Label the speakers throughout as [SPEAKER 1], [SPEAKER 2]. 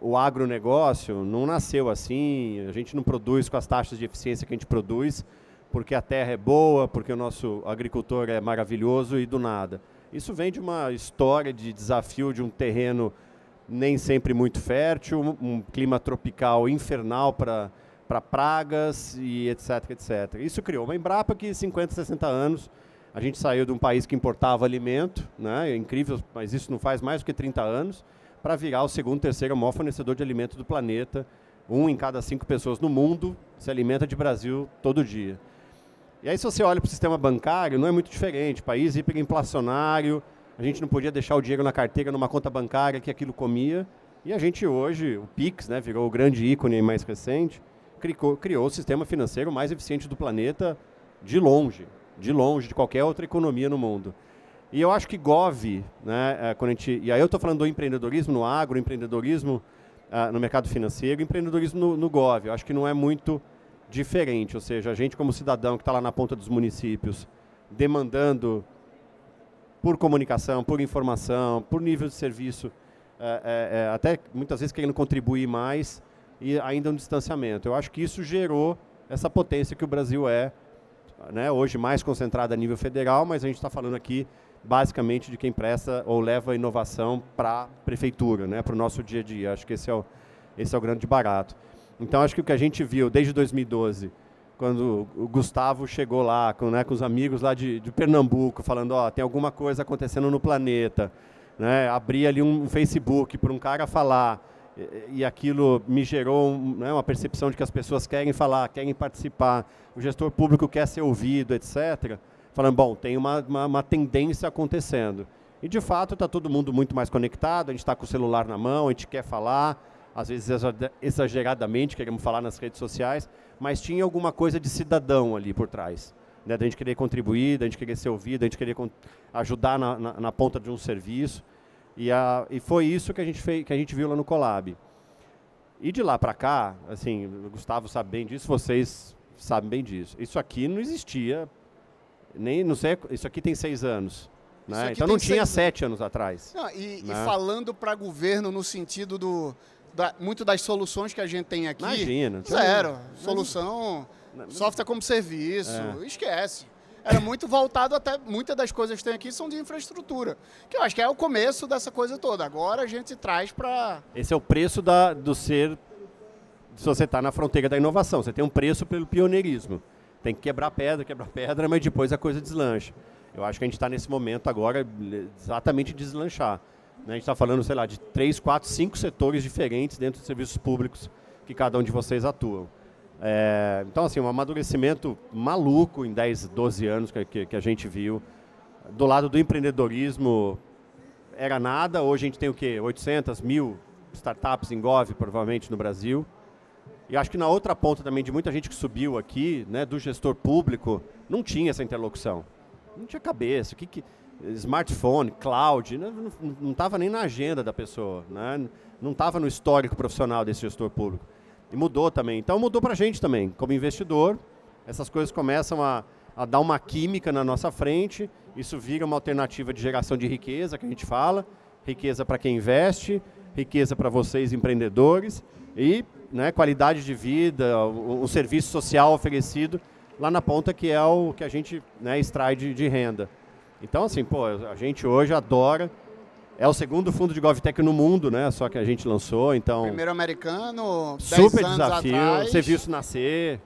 [SPEAKER 1] o agronegócio não nasceu assim, a gente não produz com as taxas de eficiência que a gente produz, porque a terra é boa, porque o nosso agricultor é maravilhoso e do nada. Isso vem de uma história de desafio de um terreno nem sempre muito fértil, um clima tropical infernal para pragas e etc, etc. Isso criou uma Embrapa que 50, 60 anos, a gente saiu de um país que importava alimento, né, é incrível, mas isso não faz mais do que 30 anos, para virar o segundo, terceiro maior fornecedor de alimento do planeta. 1 em cada 5 pessoas no mundo se alimenta de Brasil todo dia. E aí, se você olha para o sistema bancário, não é muito diferente. País hiperinflacionário, a gente não podia deixar o dinheiro na carteira, numa conta bancária que aquilo comia. E a gente hoje, o Pix, né, virou o grande ícone mais recente, criou o sistema financeiro mais eficiente do planeta de longe de qualquer outra economia no mundo. E eu acho que Gov, né, e aí eu estou falando do empreendedorismo no agro, empreendedorismo no mercado financeiro, empreendedorismo no Gov. Eu acho que não é muito diferente, ou seja, a gente como cidadão que está lá na ponta dos municípios, demandando por comunicação, por informação, por nível de serviço, até muitas vezes querendo contribuir mais e ainda um distanciamento. Eu acho que isso gerou essa potência que o Brasil é, né, hoje mais concentrada a nível federal, mas a gente está falando aqui basicamente de quem presta ou leva a inovação para a prefeitura, né, para o nosso dia a dia. Acho que esse é o grande barato. Então, acho que o que a gente viu desde 2012, quando o Gustavo chegou lá com os amigos lá de Pernambuco, falando, tem alguma coisa acontecendo no planeta, né, abrir ali um Facebook para um cara falar, e aquilo me gerou uma percepção de que as pessoas querem falar, querem participar, o gestor público quer ser ouvido, etc., falando, bom, tem uma tendência acontecendo. E, de fato, está todo mundo muito mais conectado, a gente está com o celular na mão, a gente quer falar, às vezes exageradamente, queremos falar nas redes sociais, mas tinha alguma coisa de cidadão ali por trás, né, da gente querer contribuir, da gente querer ser ouvido, da gente querer ajudar na ponta de um serviço. E foi isso que a gente viu lá no Colab. E de lá para cá, assim, o Gustavo sabe bem disso, vocês sabem bem disso. Isso aqui não existia, não sei, isso aqui tem 6 anos. Né? Então não tinha 7 anos atrás.
[SPEAKER 2] Não,
[SPEAKER 1] né?
[SPEAKER 2] E falando para governo no sentido muito das soluções que a gente tem aqui.
[SPEAKER 1] Imagina.
[SPEAKER 2] Zero. Solução, software como serviço, esquece. Era muito voltado até, muitas das coisas que tem aqui são de infraestrutura, que eu acho que é o começo dessa coisa toda. Agora a gente traz para...
[SPEAKER 1] Esse é o preço se você está na fronteira da inovação. Você tem um preço pelo pioneirismo. Tem que quebrar pedra, mas depois a coisa deslancha. Eu acho que a gente está nesse momento agora exatamente de deslanchar. A gente está falando, sei lá, de 3, 4, 5 setores diferentes dentro dos serviços públicos que cada um de vocês atuam. Então, assim, um amadurecimento maluco em 10, 12 anos que a gente viu. Do lado do empreendedorismo, era nada. Hoje a gente tem o quê? 800, 1000 startups em Gov, provavelmente, no Brasil. E acho que na outra ponta também, de muita gente que subiu aqui, né, do gestor público, não tinha essa interlocução. Não tinha cabeça. Smartphone, cloud, não estava nem na agenda da pessoa, né? Não estava no histórico profissional desse gestor público. E mudou também. Então mudou para a gente também. Como investidor, essas coisas começam a dar uma química na nossa frente. Isso vira uma alternativa de geração de riqueza, que a gente fala. Riqueza para quem investe, riqueza para vocês empreendedores e, né, qualidade de vida, um serviço social oferecido lá na ponta, que é o que a gente, né, extrai de renda. Então, assim, a gente hoje adora. É o segundo fundo de GovTech no mundo, né? Só que a gente lançou, então...
[SPEAKER 2] Primeiro americano, 10
[SPEAKER 1] super
[SPEAKER 2] anos
[SPEAKER 1] desafio,
[SPEAKER 2] atrás.
[SPEAKER 1] você viu isso nascer.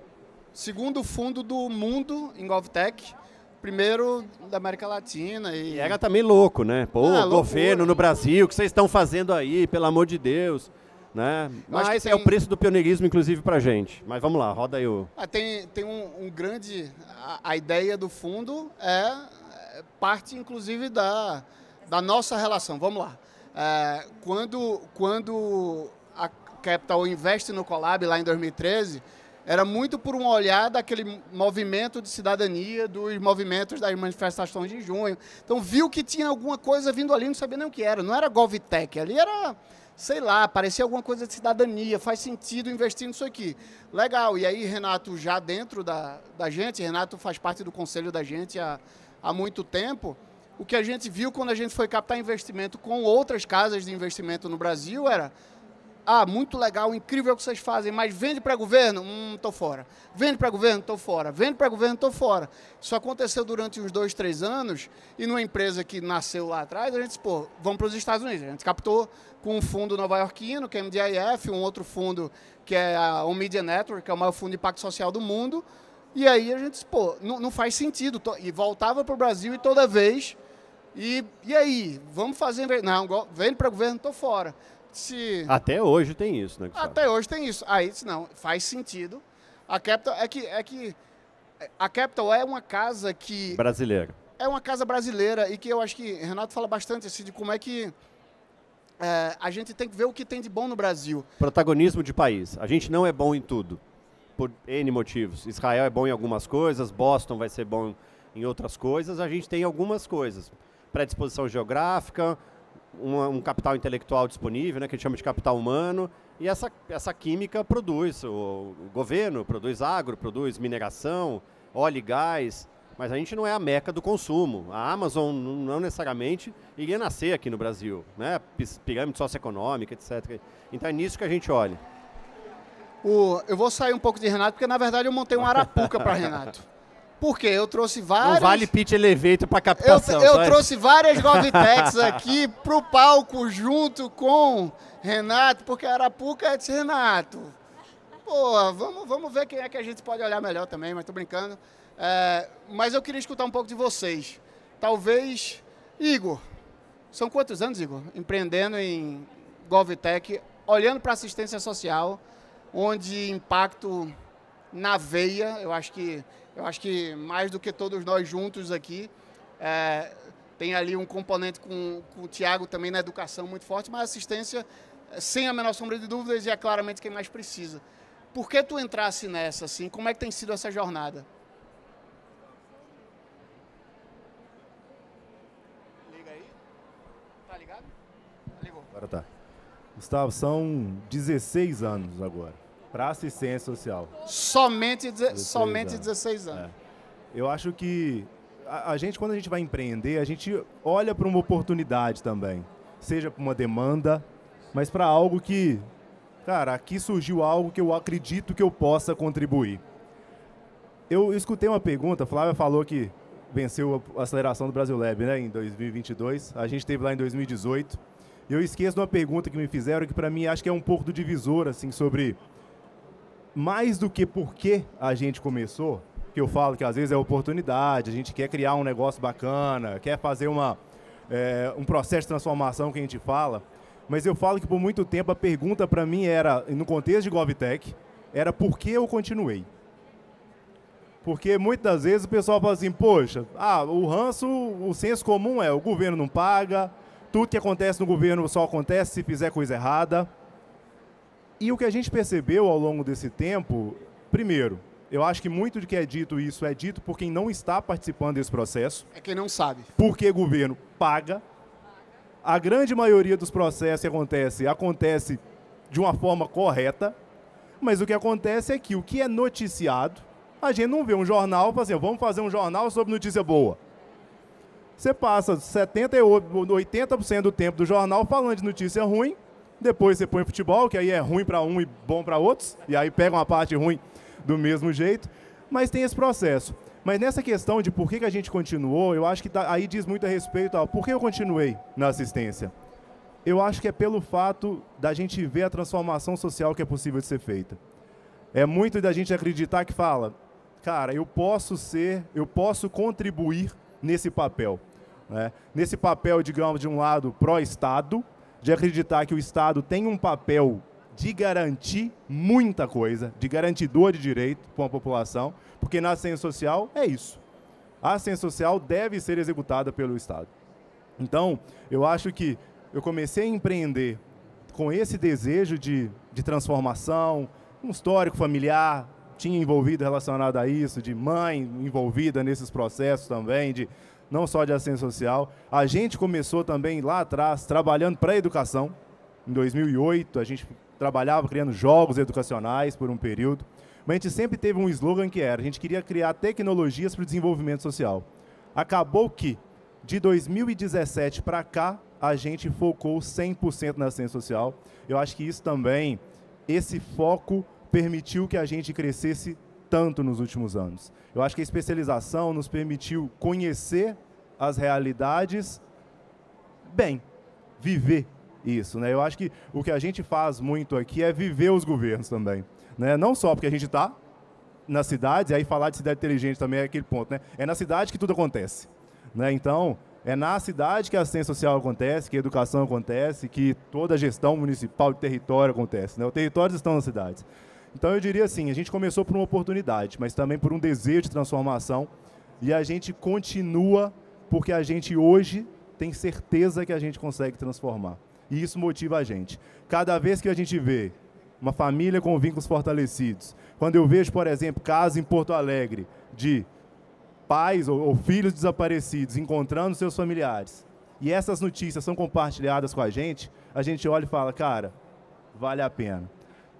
[SPEAKER 2] Segundo fundo do mundo em GovTech. Primeiro da América Latina.
[SPEAKER 1] E era também louco, né? Governo no Brasil, o que vocês estão fazendo aí, pelo amor de Deus. Né? Mas é o preço do pioneirismo, inclusive, pra gente. Mas vamos lá, roda aí o...
[SPEAKER 2] Tem um grande... A ideia do fundo é parte, inclusive, da nossa relação. Vamos lá. Quando a Capital investe no Colab, lá em 2013, era muito por um olhar daquele movimento de cidadania, dos movimentos das manifestações de junho. Então, viu que tinha alguma coisa vindo ali, não sabia nem o que era. Não era GovTech, ali era... sei lá, parecia alguma coisa de cidadania, faz sentido investir nisso aqui. Legal, e aí Renato já dentro da gente, Renato faz parte do conselho da gente há muito tempo, o que a gente viu quando a gente foi captar investimento com outras casas de investimento no Brasil era muito legal, incrível o que vocês fazem, mas vende para governo? Tô fora. Vende para governo? Tô fora. Vende para governo? Tô fora. Isso aconteceu durante uns 2, 3 anos, e numa empresa que nasceu lá atrás, a gente disse, pô, vamos para os Estados Unidos. A gente captou com um fundo nova-iorquino, que é a MDIF, um outro fundo que é a Media Network, que é o maior fundo de impacto social do mundo, e aí a gente disse, pô, não faz sentido. E voltava para o Brasil e toda vez, e aí, vamos fazer... Não, vende para governo? Tô fora.
[SPEAKER 1] Até hoje tem isso, né? Gustavo?
[SPEAKER 2] Até hoje tem isso. Aí, não, faz sentido. A Capital a Capital é uma casa que...
[SPEAKER 1] Brasileira.
[SPEAKER 2] É uma casa brasileira e que eu acho que Renato fala bastante assim, de como é que a gente tem que ver o que tem de bom no Brasil.
[SPEAKER 1] Protagonismo de país. A gente não é bom em tudo, por N motivos. Israel é bom em algumas coisas, Boston vai ser bom em outras coisas. A gente tem algumas coisas. Predisposição geográfica, um capital intelectual disponível, né, que a gente chama de capital humano, e essa química produz, o governo produz agro, produz mineração, óleo e gás, mas a gente não é a meca do consumo. A Amazon não necessariamente iria nascer aqui no Brasil, né, pirâmide socioeconômica, etc. Então é nisso que a gente olha.
[SPEAKER 2] Eu vou sair um pouco de Renato, porque na verdade eu montei um Arapuca para Renato. Por quê? Eu trouxe várias...
[SPEAKER 1] Não vale pitch elevator para captação.
[SPEAKER 2] Eu trouxe várias GovTechs aqui pro palco junto com Renato, porque a Arapuca disse, Renato, pô, vamos ver quem é que a gente pode olhar melhor também, mas tô brincando. Mas eu queria escutar um pouco de vocês. Talvez, Igor, são quantos anos, Igor? Empreendendo em GovTech, olhando para assistência social, onde impacto na veia, eu acho que mais do que todos nós juntos aqui, tem ali um componente com o Thiago também na educação muito forte, mas assistência, sem a menor sombra de dúvidas, e é claramente quem mais precisa. Por que tu entrasse nessa, assim? Como é que tem sido essa jornada? Liga aí. Tá ligado? Ligou.
[SPEAKER 3] Agora tá. Gustavo, são 16 anos agora para assistência social.
[SPEAKER 2] Somente 16 anos.
[SPEAKER 3] Eu acho que a gente, quando a gente vai empreender, a gente olha para uma oportunidade também. Seja para uma demanda, mas para algo que, cara, aqui surgiu algo que eu acredito que eu possa contribuir. Eu escutei uma pergunta, a Flávia falou que venceu a aceleração do Brasil Lab, né, em 2022. A gente esteve lá em 2018. E eu esqueço de uma pergunta que me fizeram, que para mim acho que é um pouco do divisor, assim, sobre mais do que por que a gente começou, que eu falo que às vezes é oportunidade, a gente quer criar um negócio bacana, quer fazer um processo de transformação que a gente fala, mas eu falo que por muito tempo a pergunta para mim era, no contexto de GovTech, era por que eu continuei. Porque muitas das vezes o pessoal fala assim, poxa, o ranço, o senso comum é o governo não paga, tudo que acontece no governo só acontece se fizer coisa errada. E o que a gente percebeu ao longo desse tempo, primeiro, eu acho que muito do que é dito isso é dito por quem não está participando desse processo.
[SPEAKER 2] É quem não sabe.
[SPEAKER 3] Porque o governo paga. A grande maioria dos processos que acontece de uma forma correta, mas o que acontece é que o que é noticiado, a gente não vê um jornal e fala assim, vamos fazer um jornal sobre notícia boa. Você passa 80% do tempo do jornal falando de notícia ruim, depois você põe futebol, que aí é ruim para um e bom para outros, e aí pega uma parte ruim do mesmo jeito, mas tem esse processo. Mas nessa questão de por que a gente continuou, eu acho que aí diz muito a respeito ao por que eu continuei na assistência. Eu acho que é pelo fato da gente ver a transformação social que é possível de ser feita. É muito da gente acreditar que fala, cara, eu posso contribuir nesse papel. Né? Nesse papel, digamos, de um lado pró-Estado, de acreditar que o Estado tem um papel de garantir muita coisa, de garantidor de direito para a população, porque na assistência social é isso. A assistência social deve ser executada pelo Estado. Então, eu acho que eu comecei a empreender com esse desejo de transformação, um histórico familiar tinha envolvido relacionado a isso, de mãe envolvida nesses processos também, não só de assistência social. A gente começou também lá atrás, trabalhando para a educação. Em 2008, a gente trabalhava criando jogos educacionais por um período. Mas a gente sempre teve um slogan que era, a gente queria criar tecnologias para o desenvolvimento social. Acabou que, De 2017 para cá, a gente focou 100% na assistência social. Eu acho que isso também, esse foco permitiu que a gente crescesse tanto nos últimos anos. Eu acho que a especialização nos permitiu conhecer as realidades bem, viver isso, né? Eu acho que o que a gente faz muito aqui é viver os governos também, né? Não só porque a gente está nas cidades, e aí falar de cidade inteligente também é aquele ponto, né? É na cidade que tudo acontece, né? Então, é na cidade que a assistência social acontece, que a educação acontece, que toda a gestão municipal de território acontece, né? Os territórios estão nas cidades. Então, eu diria assim, a gente começou por uma oportunidade, mas também por um desejo de transformação, e a gente continua porque a gente hoje tem certeza que a gente consegue transformar. E isso motiva a gente. Cada vez que a gente vê uma família com vínculos fortalecidos, quando eu vejo, por exemplo, casos em Porto Alegre de pais ou filhos desaparecidos encontrando seus familiares, e essas notícias são compartilhadas com a gente olha e fala, cara, vale a pena.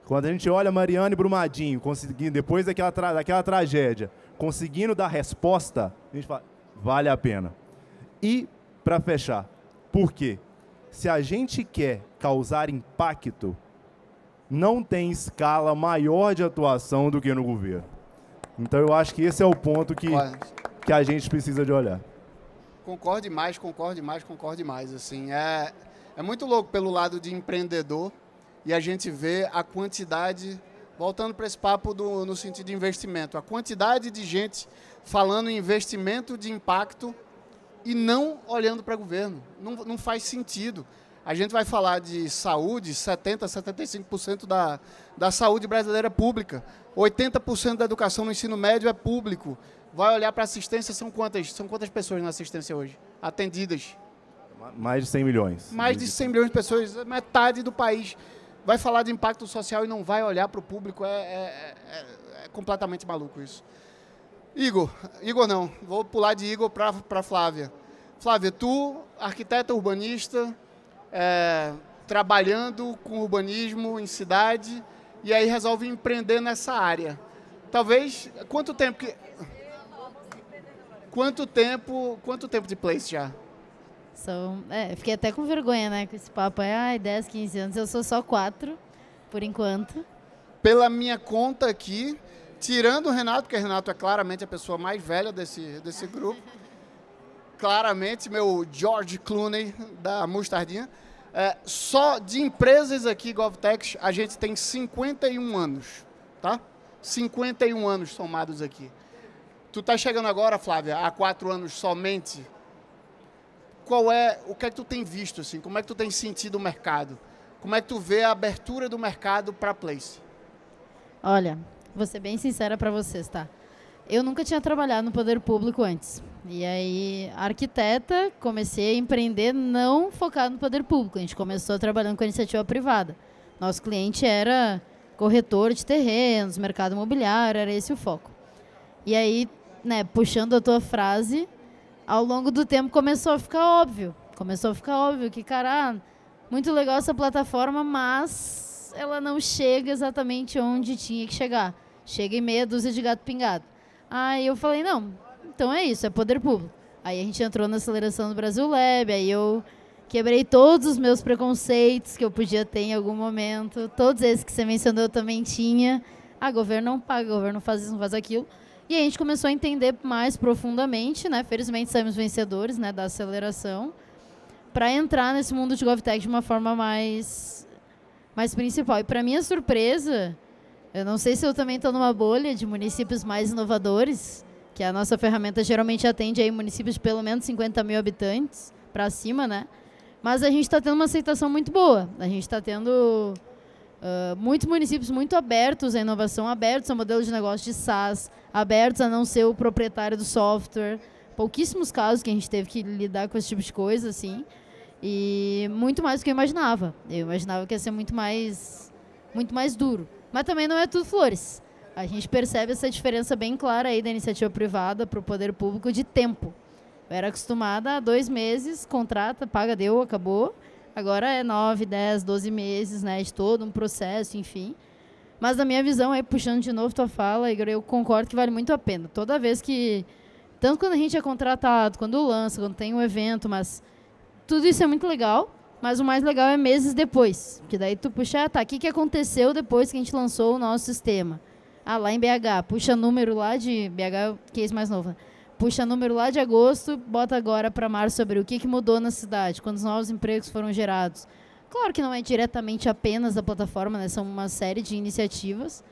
[SPEAKER 3] Quando a gente olha Mariana e Brumadinho, conseguindo, depois daquela tragédia, conseguindo dar resposta, a gente fala, vale a pena. E, para fechar, por quê? Se a gente quer causar impacto, não tem escala maior de atuação do que no governo. Então, eu acho que esse é o ponto que a gente precisa de olhar.
[SPEAKER 2] Concordo demais. Assim, é muito louco pelo lado de empreendedor e a gente vê a quantidade, voltando para esse papo no sentido de investimento, a quantidade de gente falando em investimento de impacto e não olhando para o governo. Não faz sentido. A gente vai falar de saúde, 70%, 75% da saúde brasileira é pública. 80% da educação no ensino médio é público. Vai olhar para a assistência, são quantas pessoas na assistência hoje? Atendidas?
[SPEAKER 3] Mais de 100 milhões.
[SPEAKER 2] Mais de 100 milhões de pessoas, metade do país. Vai falar de impacto social e não vai olhar para o público. É completamente maluco isso. Igor não, vou pular de Igor para Flávia. Flávia, tu, arquiteta urbanista, trabalhando com urbanismo em cidade, e aí resolve empreender nessa área. Talvez, quanto tempo de Place já?
[SPEAKER 4] Fiquei até com vergonha, né, com esse papo. 10, 15 anos, eu sou só 4, por enquanto.
[SPEAKER 2] Pela minha conta aqui, tirando o Renato, porque o Renato é claramente a pessoa mais velha desse grupo, claramente meu George Clooney da Mostardinha, só de empresas aqui, GovTech, a gente tem 51 anos, tá? 51 anos somados aqui. Tu tá chegando agora, Flávia, há 4 anos somente. O que é que tu tem visto, assim? Como é que tu tem sentido o mercado? Como é que tu vê a abertura do mercado para Place?
[SPEAKER 4] Olha, vou ser bem sincera para vocês, tá? Eu nunca tinha trabalhado no poder público antes. E aí, arquiteta, comecei a empreender não focado no poder público. A gente começou trabalhando com a iniciativa privada. Nosso cliente era corretor de terrenos, mercado imobiliário, era esse o foco. E aí, né, puxando a tua frase, ao longo do tempo começou a ficar óbvio. Que, cara, muito legal essa plataforma, mas ela não chega exatamente onde tinha que chegar. Chega em meia dúzia de gato pingado. Aí eu falei, não, então é isso, é poder público. Aí a gente entrou na aceleração do Brasil Lab, aí eu quebrei todos os meus preconceitos que eu podia ter em algum momento. Todos esses que você mencionou eu também tinha. Governo não paga, governo faz isso, não faz aquilo. E a gente começou a entender mais profundamente, né? Felizmente saímos vencedores, né, da aceleração, para entrar nesse mundo de GovTech de uma forma mais principal. E para minha surpresa, eu não sei se eu também estou numa bolha de municípios mais inovadores, que a nossa ferramenta geralmente atende aí municípios de pelo menos 50 mil habitantes para cima, né? Mas a gente está tendo uma aceitação muito boa. A gente está tendo muitos municípios muito abertos à inovação, abertos ao modelo de negócio de SaaS, abertos a não ser o proprietário do software. Pouquíssimos casos que a gente teve que lidar com esse tipo de coisa, assim. E muito mais do que eu imaginava. Eu imaginava que ia ser muito mais duro. Mas também não é tudo flores. A gente percebe essa diferença bem clara aí da iniciativa privada para o poder público de tempo. Eu era acostumada a 2 meses, contrata, paga, deu, acabou. Agora é 9, 10, 12 meses, né, de todo um processo, enfim. Mas na minha visão, aí puxando de novo tua fala, Igor, eu concordo que vale muito a pena. Toda vez que Tanto quando a gente é contratado, quando lança, quando tem um evento, mas tudo isso é muito legal, mas o mais legal é meses depois. Porque daí tu puxa, tá, o que aconteceu depois que a gente lançou o nosso sistema? Ah, lá em BH, puxa número lá de... BH é o case mais novo, né? Puxa número lá de agosto, bota agora para março sobre o que mudou na cidade, quantos novos empregos foram gerados. Claro que não é diretamente apenas da plataforma, né? São uma série de iniciativas,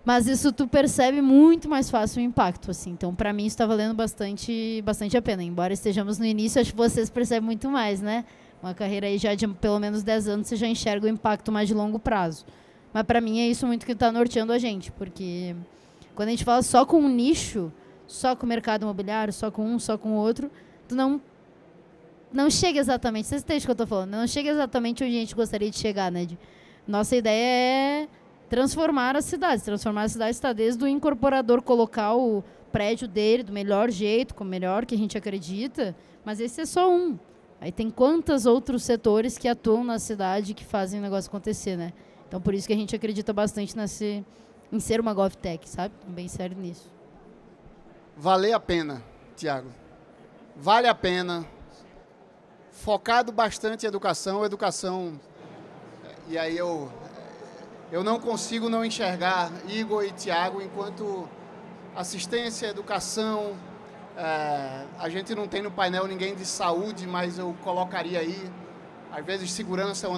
[SPEAKER 4] mas isso tu percebe muito mais fácil o impacto, assim. Então, para mim, isso está valendo bastante a pena. Embora estejamos no início, acho que vocês percebem muito mais, né? Uma carreira aí já de pelo menos 10 anos, você já enxerga o impacto mais de longo prazo. Mas, para mim, é isso muito que está norteando a gente, porque quando a gente fala só com um nicho, só com o mercado imobiliário, só com um, só com o outro, tu não chega exatamente, vocês entendem o que eu estou falando, não chega exatamente onde a gente gostaria de chegar, né? Nossa ideia é transformar as cidades. Transformar as cidades está desde o incorporador colocar o prédio dele do melhor jeito, com o melhor que a gente acredita, mas esse é só um. Aí tem quantos outros setores que atuam na cidade que fazem o negócio acontecer, né? Então, por isso que a gente acredita bastante em ser uma GovTech, sabe? Bem sério nisso.
[SPEAKER 2] Vale a pena, Tiago. Vale a pena. Focado bastante em educação. E aí eu não consigo não enxergar Igor e Tiago enquanto assistência, educação. A gente não tem no painel ninguém de saúde, mas eu colocaria aí. Às vezes segurança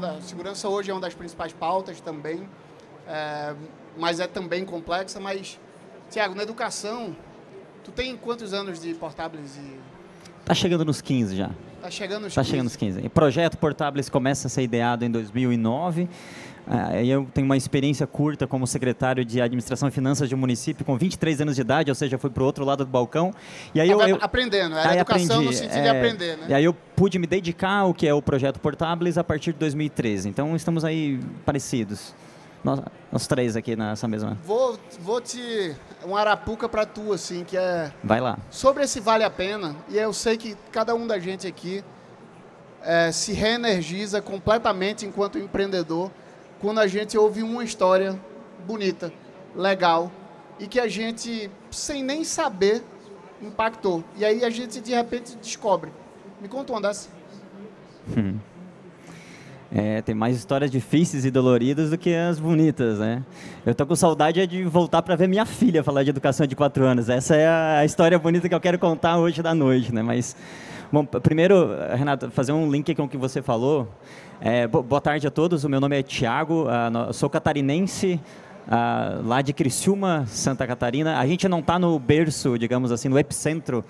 [SPEAKER 2] hoje é uma das principais pautas também, mas é também complexa. Mas, Tiago, na educação, tu tem quantos anos de Portables?
[SPEAKER 5] Está chegando nos 15 já.
[SPEAKER 2] Está chegando nos
[SPEAKER 5] 15. O projeto Portables começa a ser ideado em 2009. Eu tenho uma experiência curta como secretário de Administração e Finanças de um município com 23 anos de idade, ou seja, fui para o outro lado do balcão. E aí
[SPEAKER 2] aprendendo, era educação no sentido de aprender, né?
[SPEAKER 5] E aí eu pude me dedicar ao que é o projeto Portables a partir de 2013. Então, estamos aí parecidos. Nós três aqui nessa mesma...
[SPEAKER 2] Vou te... uma arapuca para tu, assim, que é...
[SPEAKER 5] Vai lá.
[SPEAKER 2] Sobre esse vale a pena, e eu sei que cada um da gente aqui se reenergiza completamente enquanto empreendedor quando a gente ouve uma história bonita, legal, e que a gente, sem nem saber, impactou. E aí a gente, de repente, descobre. Me conta uma dessa.
[SPEAKER 5] Tem mais histórias difíceis e doloridas do que as bonitas, né? Eu tô com saudade de voltar para ver minha filha falar de educação de 4 anos. Essa é a história bonita que eu quero contar hoje da noite, né? Mas, bom, primeiro, Renato, fazer um link com o que você falou. Boa tarde a todos, o meu nome é Tiago, sou catarinense, lá de Criciúma, Santa Catarina. A gente não está no berço, digamos assim, no epicentro,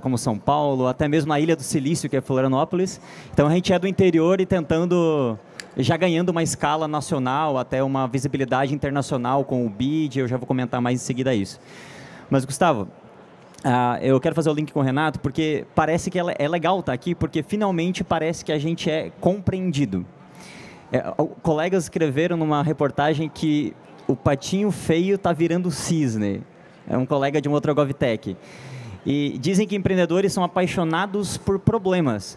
[SPEAKER 5] como São Paulo, até mesmo a Ilha do Silício, que é Florianópolis. Então, a gente é do interior e tentando, já ganhando uma escala nacional, até uma visibilidade internacional com o BID, eu já vou comentar mais em seguida isso. Mas, Gustavo, eu quero fazer o link com o Renato, porque parece que é legal estar aqui, porque finalmente parece que a gente é compreendido. Colegas escreveram numa reportagem que o patinho feio está virando cisne. É um colega de uma outra GovTech. E dizem que empreendedores são apaixonados por problemas.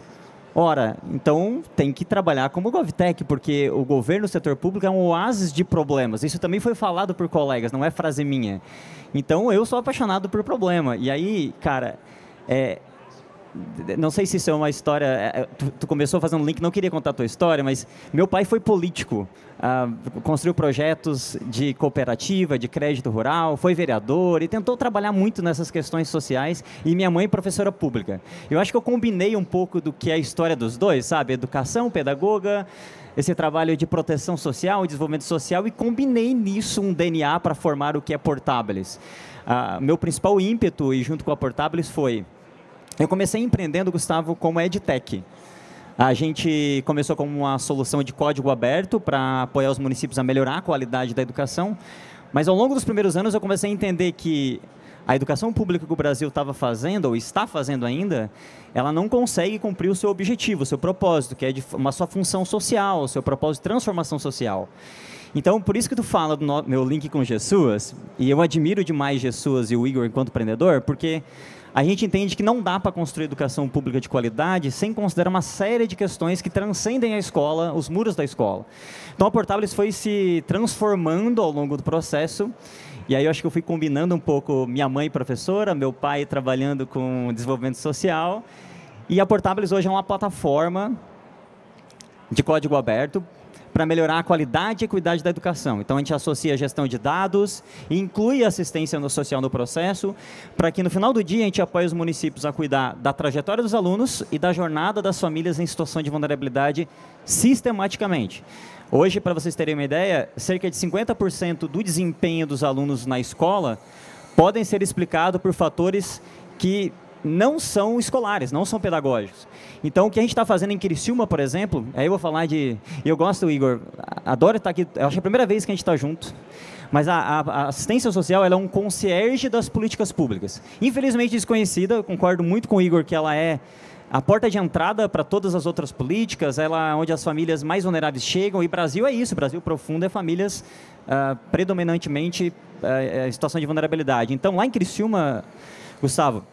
[SPEAKER 5] Ora, então tem que trabalhar como GovTech, porque o governo, o setor público é um oásis de problemas. Isso também foi falado por colegas, não é frase minha. Então, eu sou apaixonado por problema. E aí, cara, não sei se isso é uma história... Tu começou fazendo link, não queria contar a tua história, mas meu pai foi político. Construiu projetos de cooperativa, de crédito rural, foi vereador e tentou trabalhar muito nessas questões sociais. E minha mãe, professora pública. Eu acho que eu combinei um pouco do que é a história dos dois, sabe? Educação, pedagoga, esse trabalho de proteção social e desenvolvimento social, e combinei nisso um DNA para formar o que é Portables. Meu principal ímpeto, e junto com a Portables, foi... Eu comecei empreendendo, Gustavo, como EdTech. A gente começou com uma solução de código aberto para apoiar os municípios a melhorar a qualidade da educação, mas ao longo dos primeiros anos eu comecei a entender que a educação pública que o Brasil estava fazendo, ou está fazendo ainda, ela não consegue cumprir o seu objetivo, o seu propósito, que é de uma sua função social, o seu propósito de transformação social. Então, por isso que tu fala do meu link com Jesus, e eu admiro demais Jesus e o Igor enquanto empreendedor, porque a gente entende que não dá para construir educação pública de qualidade sem considerar uma série de questões que transcendem a escola, os muros da escola. Então, a Portables foi se transformando ao longo do processo E aí eu acho que eu fui combinando um pouco minha mãe professora, meu pai trabalhando com desenvolvimento social. E a Portabilis hoje é uma plataforma de código aberto para melhorar a qualidade e equidade da educação. Então, a gente associa a gestão de dados e inclui a assistência social no processo, para que no final do dia a gente apoie os municípios a cuidar da trajetória dos alunos e da jornada das famílias em situação de vulnerabilidade sistematicamente. Hoje, para vocês terem uma ideia, cerca de 50% do desempenho dos alunos na escola podem ser explicados por fatores que não são escolares, não são pedagógicos. Então, o que a gente está fazendo em Criciúma, por exemplo, aí eu vou falar de... Eu gosto, Igor, adoro estar aqui, eu acho que é a primeira vez que a gente está junto, mas a assistência social ela é um concierge das políticas públicas. Infelizmente desconhecida, concordo muito com o Igor que ela é a porta de entrada para todas as outras políticas, ela é onde as famílias mais vulneráveis chegam, e Brasil é isso, Brasil profundo é famílias predominantemente em situação de vulnerabilidade. Então, lá em Criciúma, Gustavo,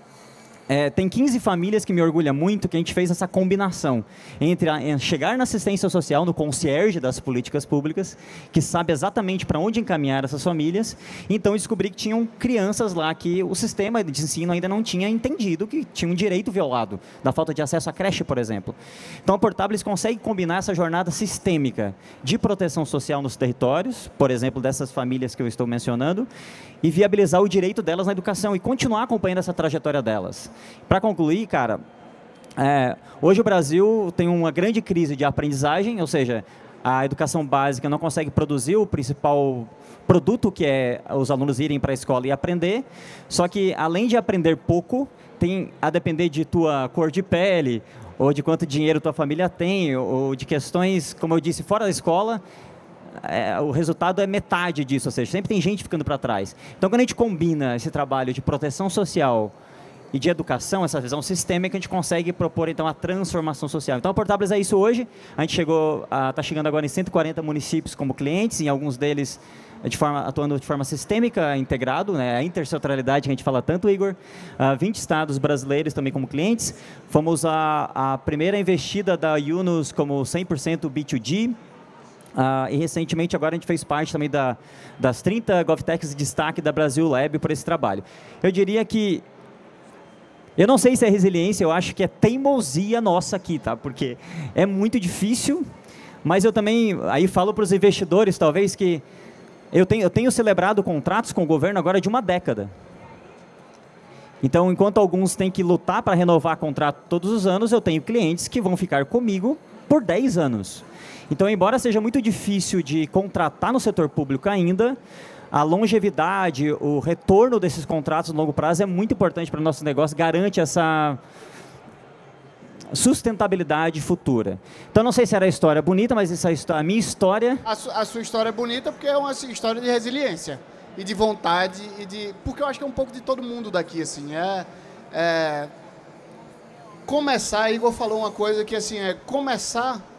[SPEAKER 5] tem 15 famílias que me orgulha muito que a gente fez essa combinação entre chegar na assistência social, no concierge das políticas públicas, que sabe exatamente para onde encaminhar essas famílias. Então, descobri que tinham crianças lá que o sistema de ensino ainda não tinha entendido que tinha um direito violado, da falta de acesso à creche, por exemplo. Então, a Portabilis consegue combinar essa jornada sistêmica de proteção social nos territórios, por exemplo, dessas famílias que eu estou mencionando, e viabilizar o direito delas na educação e continuar acompanhando essa trajetória delas. Para concluir, cara, hoje o Brasil tem uma grande crise de aprendizagem, ou seja, a educação básica não consegue produzir o principal produto, que é os alunos irem para a escola e aprender, só que além de aprender pouco, tem a depender de tua cor de pele, ou de quanto dinheiro tua família tem, ou de questões, como eu disse, fora da escola, o resultado é metade disso, ou seja, sempre tem gente ficando para trás. Então, quando a gente combina esse trabalho de proteção social e de educação, essa visão sistêmica, a gente consegue propor, então, a transformação social. Então, a Portabilis é isso hoje. A gente está chegando agora em 140 municípios como clientes, em alguns deles atuando de forma sistêmica, integrado, né, a intersetorialidade que a gente fala tanto, Igor. 20 estados brasileiros também como clientes. Fomos a primeira investida da Yunus como 100% B2G. E recentemente agora a gente fez parte também das 30 GovTechs de destaque da Brasil Lab por esse trabalho. Eu diria que, eu não sei se é resiliência, eu acho que é teimosia nossa aqui, tá? Porque é muito difícil, mas eu também, aí falo para os investidores talvez que eu tenho celebrado contratos com o governo agora de uma década. Então, enquanto alguns têm que lutar para renovar contrato todos os anos, eu tenho clientes que vão ficar comigo por 10 anos. Então, embora seja muito difícil de contratar no setor público ainda, a longevidade, o retorno desses contratos no longo prazo é muito importante para o nosso negócio, garante essa sustentabilidade futura. Então, não sei se era a história bonita, mas a minha história...
[SPEAKER 2] A sua história é bonita porque é uma história de resiliência e de vontade, porque eu acho que é um pouco de todo mundo daqui, assim, começar, Igor falou uma coisa que, assim, começar...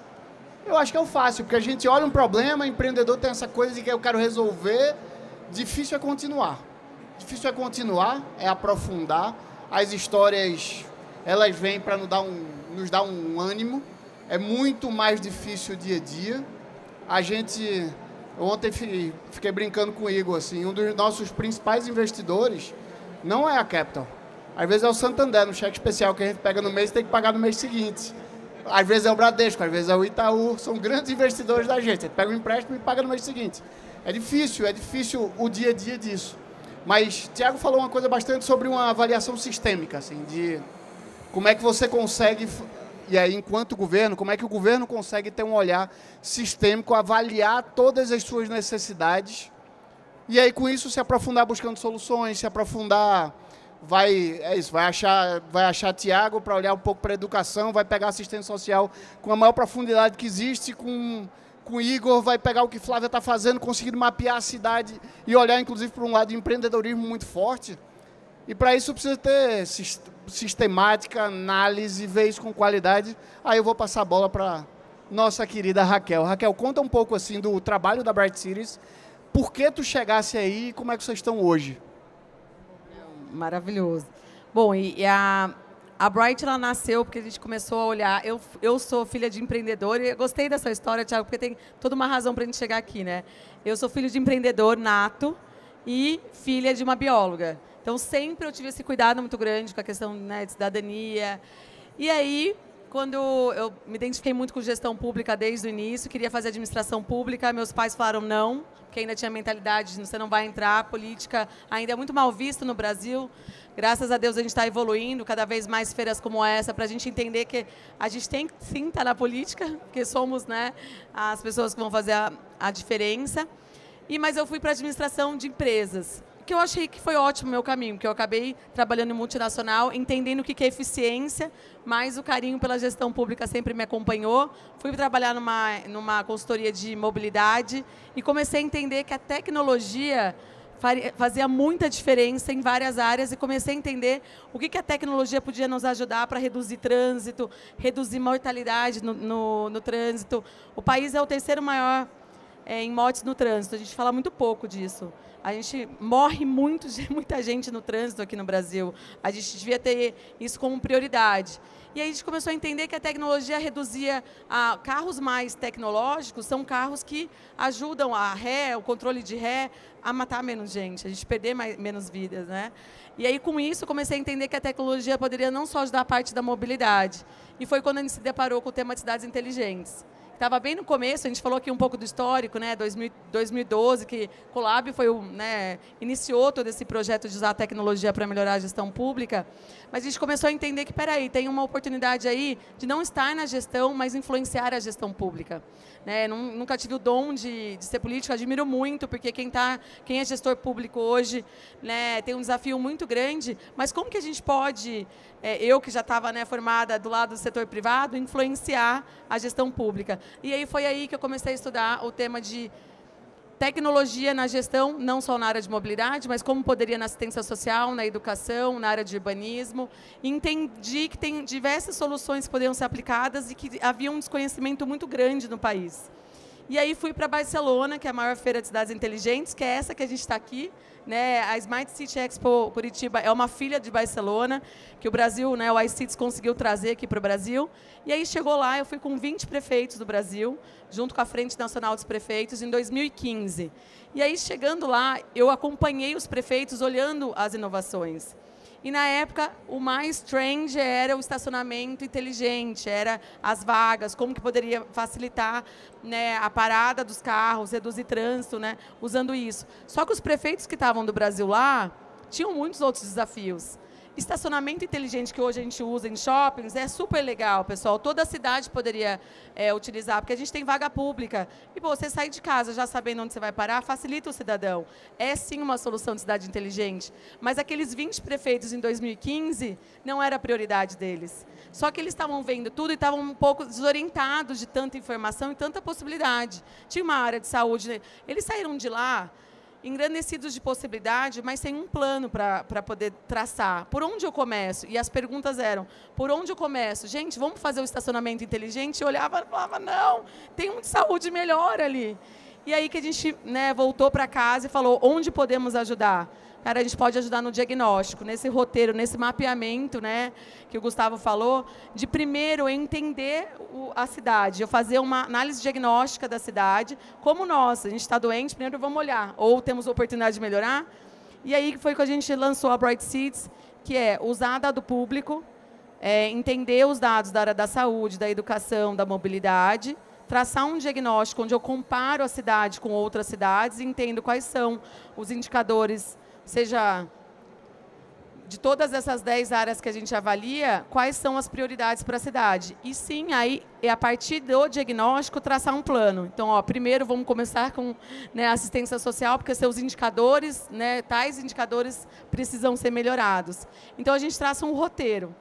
[SPEAKER 2] Eu acho que é o fácil, porque a gente olha um problema, empreendedor tem essa coisa de que eu quero resolver, difícil é continuar. Difícil é continuar, é aprofundar. As histórias, elas vêm para nos dar um ânimo. É muito mais difícil o dia a dia. Ontem fiquei brincando com o Igor, assim, um dos nossos principais investidores não é a Capital. Às vezes é o Santander, no cheque especial que a gente pega no mês e tem que pagar no mês seguinte. Às vezes é o Bradesco, às vezes é o Itaú, são grandes investidores da gente. Você pega um empréstimo e paga no mês seguinte. É difícil o dia a dia disso. Mas Tiago falou uma coisa bastante sobre uma avaliação sistêmica, assim, de como é que você consegue, e aí enquanto governo, como é que o governo consegue ter um olhar sistêmico, avaliar todas as suas necessidades, e aí com isso se aprofundar buscando soluções, se aprofundar... vai achar Tiago para olhar um pouco para a educação, vai pegar assistência social com a maior profundidade que existe, com Igor, vai pegar o que Flávia está fazendo, conseguindo mapear a cidade e olhar, inclusive, para um lado de empreendedorismo muito forte. E para isso precisa ter sistemática, análise, ver isso com qualidade. Aí eu vou passar a bola para nossa querida Raquel. Raquel, conta um pouco assim do trabalho da Bright Cities, por que tu chegasse aí e como é que vocês estão hoje?
[SPEAKER 6] Maravilhoso. Bom, e a Bright, ela nasceu porque a gente começou a olhar... Eu sou filha de empreendedor e eu gostei dessa história, Thiago, porque tem toda uma razão para a gente chegar aqui, né? Eu sou filho de empreendedor nato e filha de uma bióloga. Então, sempre eu tive esse cuidado muito grande com a questão, né, de cidadania. E aí, quando eu me identifiquei muito com gestão pública desde o início, queria fazer administração pública, meus pais falaram não, porque ainda tinha mentalidade de você não vai entrar, política ainda é muito mal vista no Brasil. Graças a Deus a gente está evoluindo, cada vez mais feiras como essa, para a gente entender que a gente tem que sim estar na política, porque somos, né, as pessoas que vão fazer a diferença. Mas eu fui para a administração de empresas, que eu achei que foi ótimo o meu caminho, que eu acabei trabalhando em multinacional, entendendo o que é eficiência, mas o carinho pela gestão pública sempre me acompanhou. Fui trabalhar numa consultoria de mobilidade e comecei a entender que a tecnologia fazia muita diferença em várias áreas e comecei a entender o que a tecnologia podia nos ajudar para reduzir trânsito, reduzir mortalidade no trânsito. O país é o terceiro maior em mortes no trânsito, a gente fala muito pouco disso. A gente morre muita gente no trânsito aqui no Brasil. A gente devia ter isso como prioridade. E aí a gente começou a entender que a tecnologia reduzia carros mais tecnológicos, são carros que ajudam o controle de ré, a matar menos gente, a gente perder menos vidas, né? E aí, com isso, comecei a entender que a tecnologia poderia não só ajudar a parte da mobilidade. E foi quando a gente se deparou com o tema de cidades inteligentes. Estava bem no começo, a gente falou aqui um pouco do histórico, né, 2012, que o Colab foi iniciou todo esse projeto de usar a tecnologia para melhorar a gestão pública, mas a gente começou a entender que, peraí, tem uma oportunidade aí de não estar na gestão, mas influenciar a gestão pública. Né? Nunca tive o dom de ser político, admiro muito, porque quem é gestor público hoje, né, tem um desafio muito grande, mas como que a gente pode, eu que já estava, né, formada do lado do setor privado, influenciar a gestão pública? E aí foi aí que eu comecei a estudar o tema de tecnologia na gestão, não só na área de mobilidade, mas como poderia na assistência social, na educação, na área de urbanismo. Entendi que tem diversas soluções que poderiam ser aplicadas e que havia um desconhecimento muito grande no país. E aí fui para Barcelona, que é a maior feira de cidades inteligentes, que é essa que a gente está aqui. Né? A Smart City Expo Curitiba é uma filha de Barcelona, que o Brasil, né, o iCities conseguiu trazer aqui para o Brasil. E aí chegou lá, eu fui com 20 prefeitos do Brasil, junto com a Frente Nacional dos Prefeitos, em 2015. E aí, chegando lá, eu acompanhei os prefeitos olhando as inovações. E, na época, o mais trend era o estacionamento inteligente, era as vagas, como que poderia facilitar, né, a parada dos carros, reduzir trânsito, né, usando isso. Só que os prefeitos que estavam do Brasil lá tinham muitos outros desafios. Estacionamento inteligente que hoje a gente usa em shoppings é super legal, pessoal. Toda a cidade poderia utilizar, porque a gente tem vaga pública. E você sair de casa já sabendo onde você vai parar, facilita o cidadão. É sim uma solução de cidade inteligente. Mas aqueles 20 prefeitos em 2015 não era a prioridade deles. Só que eles estavam vendo tudo e estavam um pouco desorientados de tanta informação e tanta possibilidade. Tinha uma área de saúde. Né? Eles saíram de lá engrandecidos de possibilidade, mas sem um plano para poder traçar. Por onde eu começo? E as perguntas eram, por onde eu começo? Gente, vamos fazer o estacionamento inteligente? Eu olhava e falava, não, tem um de saúde melhor ali. E aí que a gente, né, voltou para casa e falou, onde podemos ajudar? Cara, a gente pode ajudar no diagnóstico, nesse roteiro, nesse mapeamento, né, que o Gustavo falou, de primeiro entender a cidade, eu fazer uma análise diagnóstica da cidade, como nós, a gente está doente, primeiro vamos olhar, ou temos oportunidade de melhorar. E aí foi que a gente lançou a Bright Cities, que é usar dado público, entender os dados da área da saúde, da educação, da mobilidade, traçar um diagnóstico onde eu comparo a cidade com outras cidades e entendo quais são os indicadores, seja de todas essas 10 áreas que a gente avalia, quais são as prioridades para a cidade. E sim, aí é a partir do diagnóstico traçar um plano. Então, primeiro vamos começar com, né, assistência social, porque seus indicadores, né, tais indicadores precisam ser melhorados. Então, a gente traça um roteiro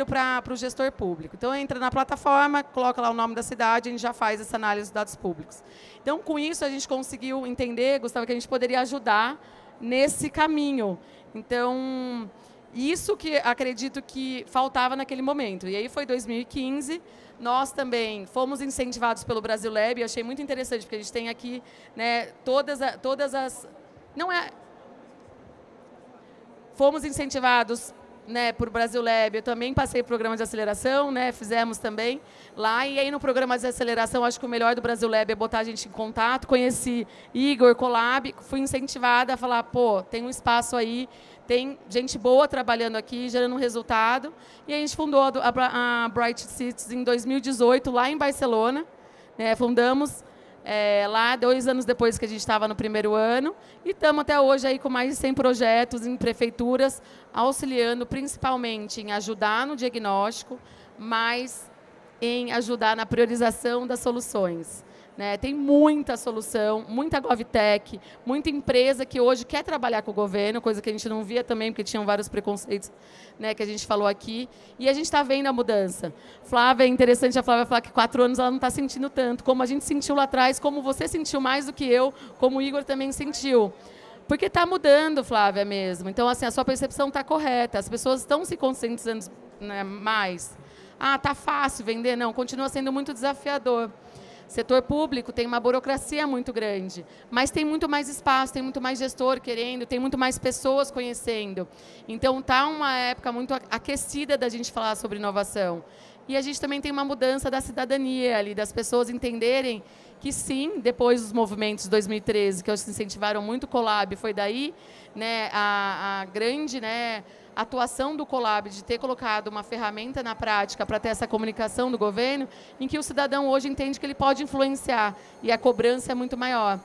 [SPEAKER 6] para o gestor público. Então, entra na plataforma, coloca lá o nome da cidade, a gente já faz essa análise dos dados públicos. Então, com isso, a gente conseguiu entender, Gustavo, que a gente poderia ajudar nesse caminho. Então, isso que acredito que faltava naquele momento. E aí foi 2015, nós também fomos incentivados pelo Brasil Lab, eu achei muito interessante, porque a gente tem aqui, né, todas as... Não é... Fomos incentivados né, por Brasil Lab, eu também passei por programa de aceleração, né, fizemos também lá, e aí no programa de aceleração, acho que o melhor do Brasil Lab é botar a gente em contato, conheci Igor, Colab, fui incentivada a falar, pô, tem um espaço aí, tem gente boa trabalhando aqui, gerando um resultado, e a gente fundou a Bright Cities em 2018, lá em Barcelona, né, fundamos lá 2 anos depois que a gente estava no primeiro ano, e estamos até hoje aí com mais de 100 projetos em prefeituras, auxiliando principalmente em ajudar no diagnóstico, mas em ajudar na priorização das soluções. Né? Tem muita solução, muita GovTech, muita empresa que hoje quer trabalhar com o governo, coisa que a gente não via também, porque tinham vários preconceitos, né, que a gente falou aqui, e a gente está vendo a mudança. Flávia, é interessante a Flávia falar que 4 anos ela não está sentindo tanto, como a gente sentiu lá atrás, como você sentiu mais do que eu, como o Igor também sentiu. Porque está mudando, Flávia, mesmo. Então, assim, a sua percepção está correta, as pessoas estão se conscientizando, né, mais. Ah, está fácil vender? Não, continua sendo muito desafiador. Setor público tem uma burocracia muito grande, mas tem muito mais espaço, tem muito mais gestor querendo, tem muito mais pessoas conhecendo. Então, está uma época muito aquecida da gente falar sobre inovação. E a gente também tem uma mudança da cidadania ali, das pessoas entenderem que sim, depois dos movimentos de 2013, que eles incentivaram muito o Colab, foi daí, né, a grande, né, atuação do Colab de ter colocado uma ferramenta na prática para ter essa comunicação do governo, em que o cidadão hoje entende que ele pode influenciar e a cobrança é muito maior.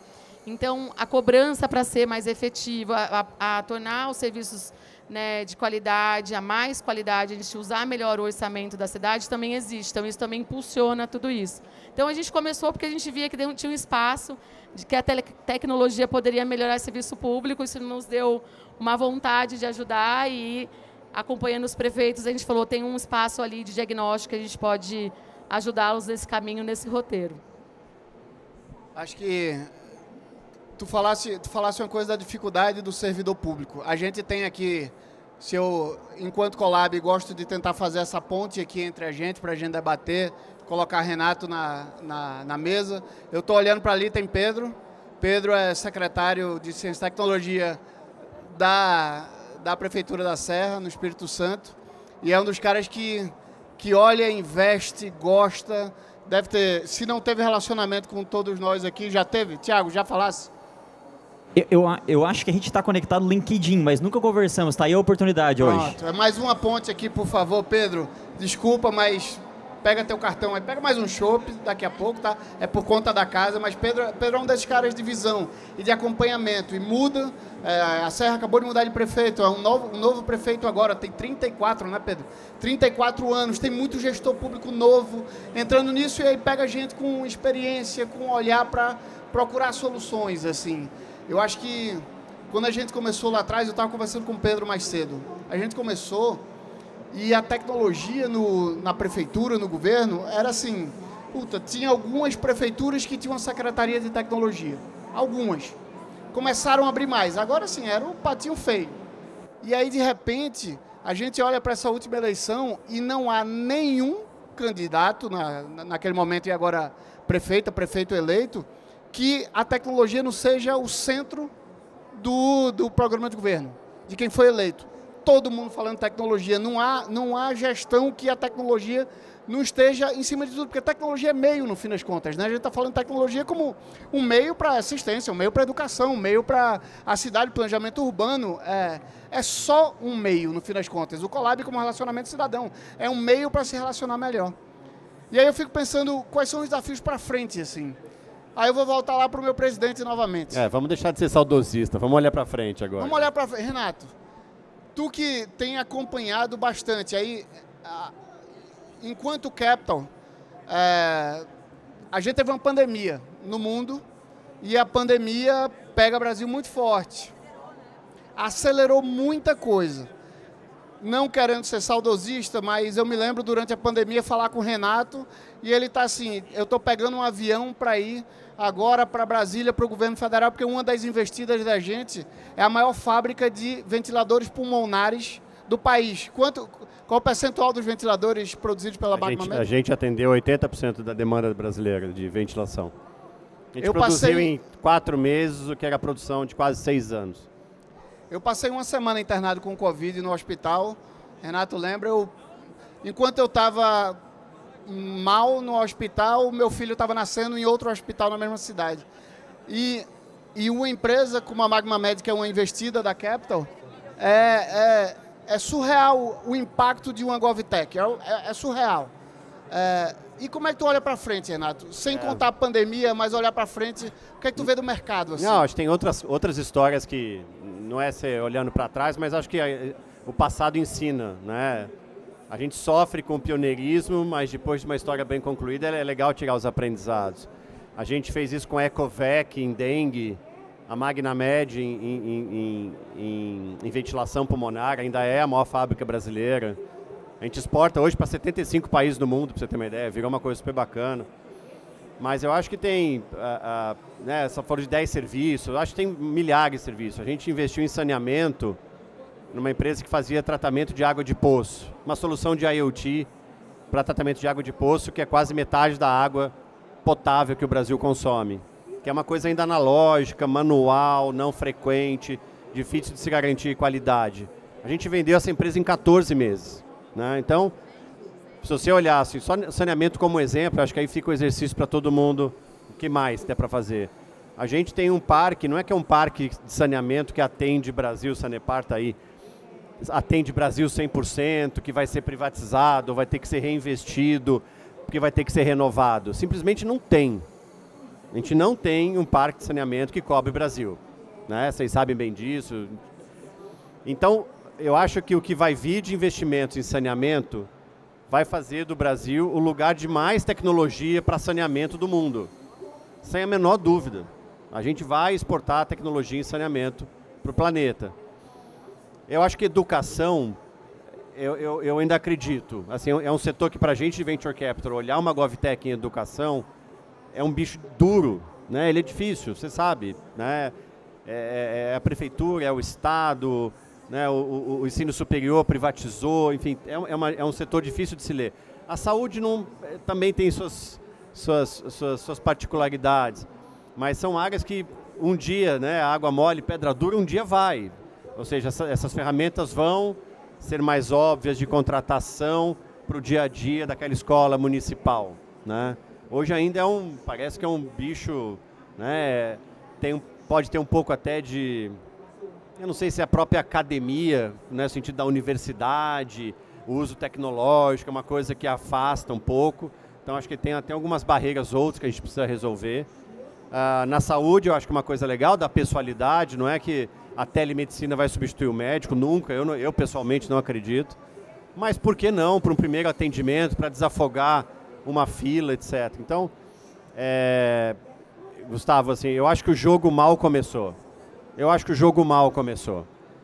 [SPEAKER 6] Então, a cobrança para ser mais efetiva, a tornar os serviços, né, de qualidade, a mais qualidade, a gente usar melhor o orçamento da cidade, também existe. Então, isso também impulsiona tudo isso. Então, a gente começou porque a gente via que tinha um espaço de que a tecnologia poderia melhorar o serviço público, isso nos deu uma vontade de ajudar e, acompanhando os prefeitos, a gente falou, tem um espaço ali de diagnóstico que a gente pode ajudá-los nesse caminho, nesse roteiro.
[SPEAKER 2] Acho que tu falasse uma coisa da dificuldade do servidor público. A gente tem aqui, se eu, enquanto Colab, gosto de tentar fazer essa ponte aqui entre a gente, para a gente debater, colocar Renato na mesa. Eu estou olhando para ali, tem Pedro. Pedro é secretário de Ciência e Tecnologia da Prefeitura da Serra, no Espírito Santo, e é um dos caras que olha, investe, gosta, deve ter, se não teve relacionamento com todos nós aqui, já teve? Tiago, já falasse?
[SPEAKER 5] Eu acho que a gente está conectado no LinkedIn, mas nunca conversamos, tá aí a oportunidade hoje.
[SPEAKER 2] Pronto, é mais uma ponte aqui, por favor, Pedro, desculpa, mas pega teu cartão aí, pega mais um chopp daqui a pouco, tá? É por conta da casa, mas Pedro é um desses caras de visão e de acompanhamento, e muda, a Serra acabou de mudar de prefeito, é um novo prefeito agora, tem 34, né, Pedro? 34 anos, tem muito gestor público novo entrando nisso, e aí pega gente com experiência, com olhar para procurar soluções, assim. Eu acho que quando a gente começou lá atrás, eu estava conversando com o Pedro mais cedo, a gente começou e a tecnologia na prefeitura, no governo, era assim, tinha algumas prefeituras que tinham uma secretaria de tecnologia, algumas. Começaram a abrir mais, agora sim, era um patinho feio. E aí, de repente, a gente olha para essa última eleição e não há nenhum candidato, naquele momento e agora prefeito eleito, que a tecnologia não seja o centro do programa de governo, de quem foi eleito. Todo mundo falando tecnologia, não há gestão que a tecnologia não esteja em cima de tudo, porque a tecnologia é meio, no fim das contas, né? A gente está falando de tecnologia como um meio para assistência, um meio para educação, um meio para a cidade, planejamento urbano, é só um meio, no fim das contas. O Colab, como relacionamento cidadão, é um meio para se relacionar melhor. E aí eu fico pensando quais são os desafios para frente, assim. Aí eu vou voltar lá para o meu presidente novamente.
[SPEAKER 1] Vamos deixar de ser saudosista, vamos olhar para frente agora.
[SPEAKER 2] Vamos olhar para frente. Renato, tu que tem acompanhado bastante, aí, enquanto Capital, a gente teve uma pandemia no mundo e a pandemia pega o Brasil muito forte. Acelerou muita coisa. Não querendo ser saudosista, mas eu me lembro durante a pandemia falar com o Renato e ele está assim, eu estou pegando um avião para ir agora para Brasília, para o governo federal, porque uma das investidas da gente é a maior fábrica de ventiladores pulmonares do país. Qual o percentual dos ventiladores produzidos pela Bagmamed?
[SPEAKER 1] A gente atendeu 80% da demanda brasileira de ventilação. A gente produziu em 4 meses o que era a produção de quase 6 anos.
[SPEAKER 2] Eu passei uma semana internado com Covid no hospital Renato lembra, enquanto eu estava mal no hospital, meu filho estava nascendo em outro hospital na mesma cidade. E uma empresa como a Magma Med, que é uma investida da Capital, é surreal o impacto de uma GovTech, é surreal. E como é que tu olha para frente, Renato? Sem contar a pandemia, mas olhar para frente, o que é que tu vê do mercado? Assim?
[SPEAKER 1] Não, acho que tem outras histórias que não é ser olhando para trás, mas acho que o passado ensina, né? A gente sofre com o pioneirismo, mas depois de uma história bem concluída, é legal tirar os aprendizados. A gente fez isso com a Ecovec em dengue, a Magna Med em ventilação pulmonar, ainda é a maior fábrica brasileira. A gente exporta hoje para 75 países do mundo, para você ter uma ideia, virou uma coisa super bacana. Mas eu acho que tem, né, só foram de 10 serviços, eu acho que tem milhares de serviços. A gente investiu em saneamento numa empresa que fazia tratamento de água de poço, uma solução de IoT para tratamento de água de poço, que é quase metade da água potável que o Brasil consome, que é uma coisa ainda analógica, manual, não frequente, difícil de se garantir qualidade. A gente vendeu essa empresa em 14 meses. Né? Então, se você olhasse só saneamento como exemplo, acho que aí fica o exercício para todo mundo, o que mais tem para fazer. A gente tem um parque, não é que é um parque de saneamento que atende Brasil, Sanepar está aí, atende Brasil 100%, que vai ser privatizado, vai ter que ser reinvestido, que vai ter que ser renovado. Simplesmente não tem. A gente não tem um parque de saneamento que cobre Brasil. Né? Vocês sabem bem disso. Então, eu acho que o que vai vir de investimentos em saneamento vai fazer do Brasil o lugar de mais tecnologia para saneamento do mundo. Sem a menor dúvida. A gente vai exportar tecnologia em saneamento para o planeta. Eu acho que educação, eu ainda acredito. Assim, é um setor que, para a gente de Venture Capital, olhar uma GovTech em educação é um bicho duro, né? Ele é difícil, você sabe. Né? É a prefeitura, é o Estado, né? O ensino superior privatizou, enfim, é um setor difícil de se ler. A saúde também tem suas particularidades, mas são áreas que um dia, né, água mole, pedra dura, um dia vai. Ou seja, essas ferramentas vão ser mais óbvias de contratação para o dia a dia daquela escola municipal. Né? Hoje ainda parece que é um bicho, né, pode ter um pouco até de, eu não sei se é a própria academia, né, no sentido da universidade, o uso tecnológico, é uma coisa que afasta um pouco. Então acho que tem até algumas barreiras outras que a gente precisa resolver. Na saúde eu acho que é uma coisa legal da pessoalidade, não é que a telemedicina vai substituir o médico, nunca, eu pessoalmente não acredito. Mas por que não, para um primeiro atendimento, para desafogar uma fila, etc. Então, Gustavo, assim, eu acho que o jogo mal começou. A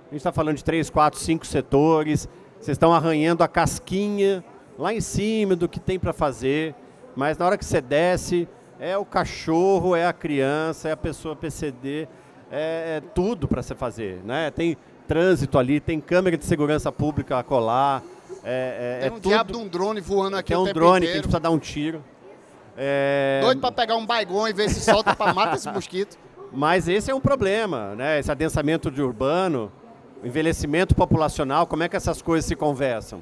[SPEAKER 1] gente está falando de 3, 4, 5 setores, vocês estão arranhando a casquinha lá em cima do que tem para fazer, mas na hora que você desce, é o cachorro, é a criança, é a pessoa PCD, é tudo para você fazer, né? Tem trânsito ali, tem câmera de segurança pública a colar,
[SPEAKER 2] tem um diabo de um drone voando aqui
[SPEAKER 1] o tempo inteiro. Tem um drone que a gente precisa dar um tiro.
[SPEAKER 2] Doido para pegar um Baygon e ver se solta para matar esse mosquito.
[SPEAKER 1] Mas esse é um problema, né? Esse adensamento de urbano, o envelhecimento populacional, como é que essas coisas se conversam?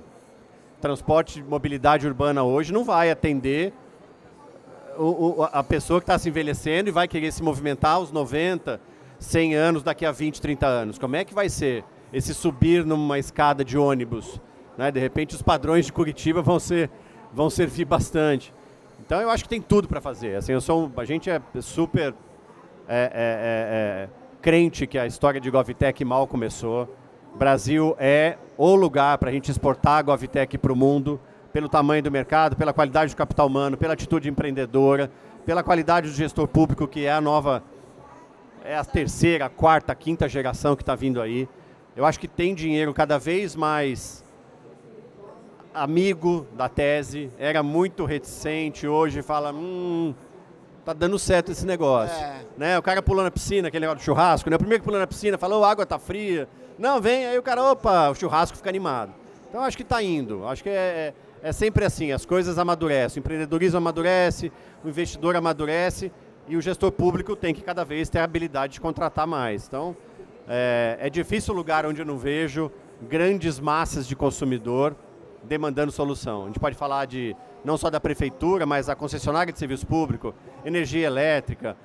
[SPEAKER 1] Transporte de mobilidade urbana hoje não vai atender a pessoa que está se envelhecendo e vai querer se movimentar aos 90, 100 anos, daqui a 20, 30 anos. Como é que vai ser esse subir numa escada de ônibus? Né? De repente os padrões de Curitiba vão servir bastante. Então eu acho que tem tudo para fazer. Assim, a gente é super crente que a história de GovTech mal começou. Brasil é o lugar para a gente exportar a GovTech para o mundo, pelo tamanho do mercado, pela qualidade do capital humano, pela atitude empreendedora, pela qualidade do gestor público, que é a terceira, a quarta, a quinta geração que está vindo aí. Eu acho que tem dinheiro cada vez mais amigo da tese, era muito reticente, hoje fala, tá dando certo esse negócio. Né? O cara pulou na piscina, aquele negócio do churrasco, né? O primeiro que pulou na piscina falou, a água tá fria. Não, vem, aí o cara, opa, o churrasco fica animado. Então acho que está indo, acho que é sempre assim, as coisas amadurecem, o empreendedorismo amadurece, o investidor amadurece e o gestor público tem que cada vez ter a habilidade de contratar mais. Então, é difícil o lugar onde eu não vejo grandes massas de consumidor demandando solução. A gente pode falar não só da prefeitura, mas a concessionária de serviço público, energia elétrica,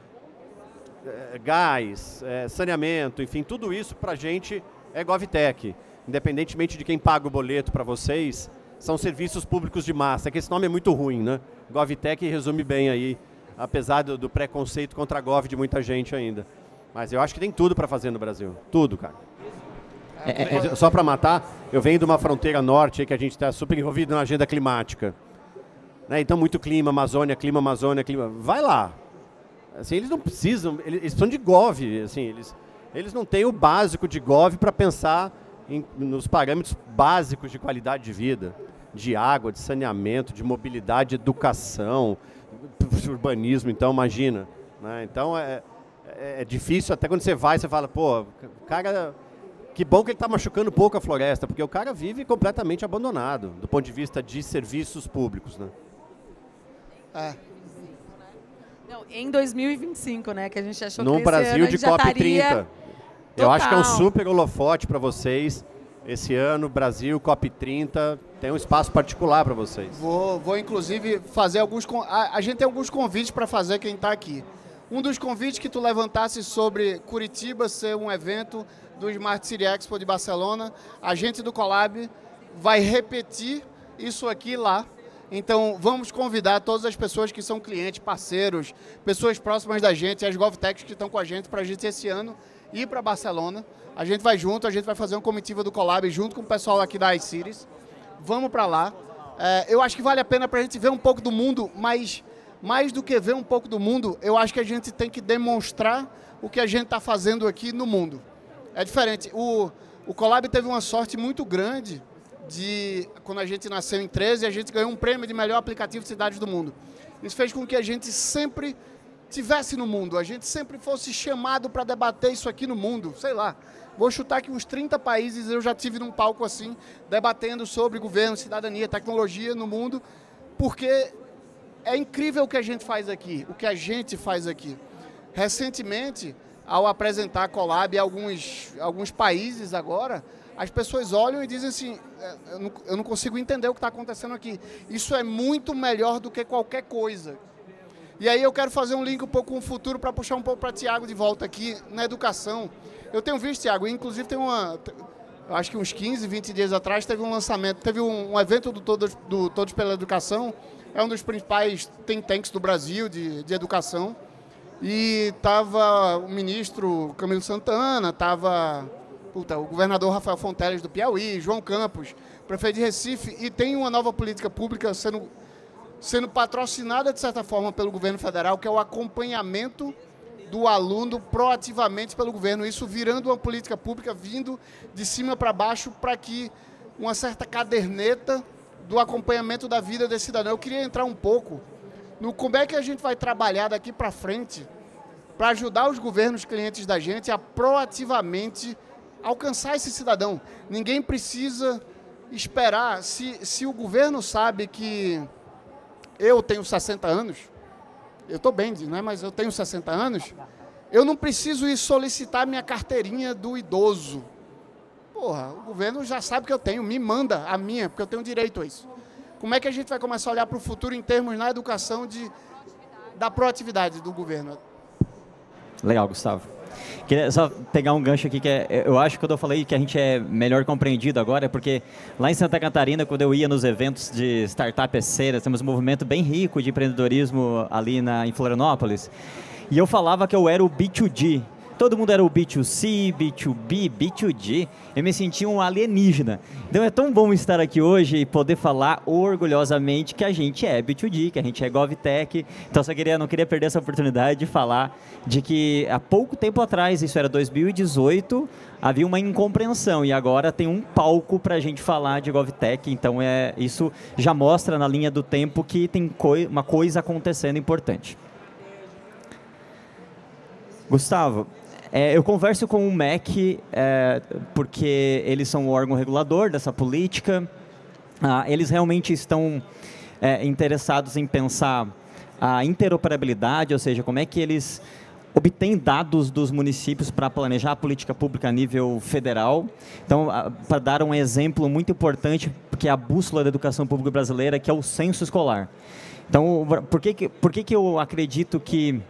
[SPEAKER 1] gás, saneamento, enfim, tudo isso para a gente é GovTech. Independentemente de quem paga o boleto para vocês, são serviços públicos de massa. É que esse nome é muito ruim, né? GovTech resume bem aí, apesar do preconceito contra a Gov de muita gente ainda. Mas eu acho que tem tudo para fazer no Brasil. Tudo, cara. Só para matar, eu venho de uma fronteira norte aí que a gente está super envolvido na agenda climática. Né? Então, muito clima, Amazônia, clima. Vai lá. Assim, eles não precisam, eles precisam de Gov. Assim, eles não têm o básico de Gov para pensar nos parâmetros básicos de qualidade de vida, de água, de saneamento, de mobilidade, de educação, urbanismo. Então, imagina. Né? Então, é difícil, até quando você vai, você fala, pô, cara, que bom que ele está machucando pouco a floresta, porque o cara vive completamente abandonado, do ponto de vista de serviços públicos, né?
[SPEAKER 6] Não, em 2025, né, que a gente achou
[SPEAKER 1] que
[SPEAKER 6] esse
[SPEAKER 1] Brasil
[SPEAKER 6] ano
[SPEAKER 1] de COP30. Eu acho que é um super holofote para vocês. Esse ano, Brasil, COP30, tem um espaço particular para vocês.
[SPEAKER 2] Vou inclusive, fazer alguns... A gente tem alguns convites para fazer quem está aqui. Um dos convites que tu levantasse sobre Curitiba ser um evento do Smart City Expo de Barcelona, a gente do Colab vai repetir isso aqui lá. Então, vamos convidar todas as pessoas que são clientes, parceiros, pessoas próximas da gente, as GovTechs que estão com a gente, para a gente esse ano ir para Barcelona. A gente vai junto, a gente vai fazer uma comitiva do Colab junto com o pessoal aqui da iCities. Vamos para lá. Eu acho que vale a pena para a gente ver um pouco do mundo, mas mais do que ver um pouco do mundo, eu acho que a gente tem que demonstrar o que a gente está fazendo aqui no mundo. É diferente. O Colab teve uma sorte muito grande quando a gente nasceu em 13, a gente ganhou um prêmio de melhor aplicativo de cidades do mundo. Isso fez com que a gente sempre tivesse no mundo, a gente sempre fosse chamado para debater isso aqui no mundo, sei lá. Vou chutar aqui uns 30 países, eu já tive num palco assim, debatendo sobre governo, cidadania, tecnologia no mundo, porque é incrível o que a gente faz aqui, o que a gente faz aqui. Recentemente, ao apresentar a Colab em alguns países agora, as pessoas olham e dizem assim, eu não consigo entender o que está acontecendo aqui. Isso é muito melhor do que qualquer coisa. E aí eu quero fazer um link um pouco com o futuro para puxar um pouco para Tiago de volta aqui na educação. Eu tenho visto, Tiago, inclusive tem eu acho que uns 15, 20 dias atrás teve um lançamento, teve um evento do Todos pela Educação, é um dos principais think tanks do Brasil de educação. E estava o ministro Camilo Santana, estava o governador Rafael Fonteles do Piauí, João Campos, prefeito de Recife, e tem uma nova política pública sendo patrocinada, de certa forma, pelo governo federal, que é o acompanhamento do aluno proativamente pelo governo. Isso virando uma política pública, vindo de cima para baixo, para que uma certa caderneta do acompanhamento da vida desse cidadão. Eu queria entrar um pouco no como é que a gente vai trabalhar daqui para frente para ajudar os governos clientes da gente a proativamente alcançar esse cidadão. Ninguém precisa esperar. Se o governo sabe que eu tenho 60 anos, eu estou bem, não é? Mas eu tenho 60 anos, eu não preciso ir solicitar minha carteirinha do idoso. Porra, o governo já sabe que eu tenho, me manda a minha, porque eu tenho direito a isso. Como é que a gente vai começar a olhar para o futuro em termos na educação da proatividade do governo?
[SPEAKER 5] Legal, Gustavo. Queria só pegar um gancho aqui, eu acho que quando eu falei que a gente é melhor compreendido agora, é porque lá em Santa Catarina, quando eu ia nos eventos de startup eceira, temos um movimento bem rico de empreendedorismo ali em Florianópolis, e eu falava que eu era o B2G. Todo mundo era o B2C, B2B, B2G. Eu me sentia um alienígena. Então é tão bom estar aqui hoje e poder falar orgulhosamente que a gente é B2G, que a gente é GovTech. Então não queria perder essa oportunidade de falar de que há pouco tempo atrás, isso era 2018, havia uma incompreensão e agora tem um palco para a gente falar de GovTech. Então isso já mostra na linha do tempo que tem uma coisa acontecendo importante. Gustavo, eu converso com o MEC porque eles são o órgão regulador dessa política. Eles realmente estão interessados em pensar a interoperabilidade, ou seja, como é que eles obtém dados dos municípios para planejar a política pública a nível federal. Então, para dar um exemplo muito importante, que é a bússola da educação pública brasileira, que é o censo escolar. Então, por que eu acredito que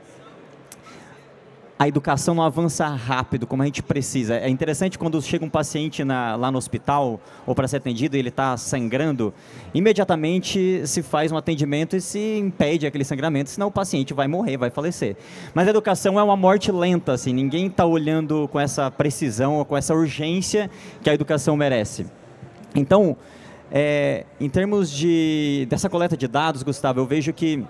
[SPEAKER 5] a educação não avança rápido como a gente precisa? É interessante quando chega um paciente lá no hospital ou para ser atendido e ele está sangrando, imediatamente se faz um atendimento e se impede aquele sangramento, senão o paciente vai morrer, vai falecer. Mas a educação é uma morte lenta, assim, ninguém está olhando com essa precisão ou com essa urgência que a educação merece. Então, em termos dessa coleta de dados, Gustavo, eu vejo que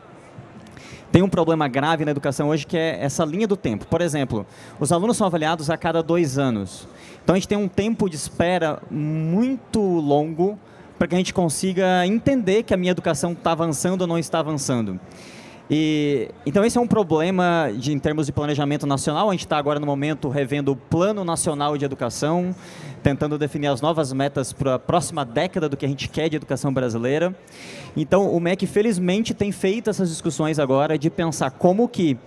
[SPEAKER 5] tem um problema grave na educação hoje, que é essa linha do tempo. Por exemplo, os alunos são avaliados a cada 2 anos. Então, a gente tem um tempo de espera muito longo para que a gente consiga entender que a minha educação está avançando ou não está avançando. Então, esse é um problema em termos de planejamento nacional. A gente está agora, no momento, revendo o Plano Nacional de Educação, tentando definir as novas metas para a próxima década do que a gente quer de educação brasileira. Então, o MEC, felizmente, tem feito essas discussões agora de pensar como que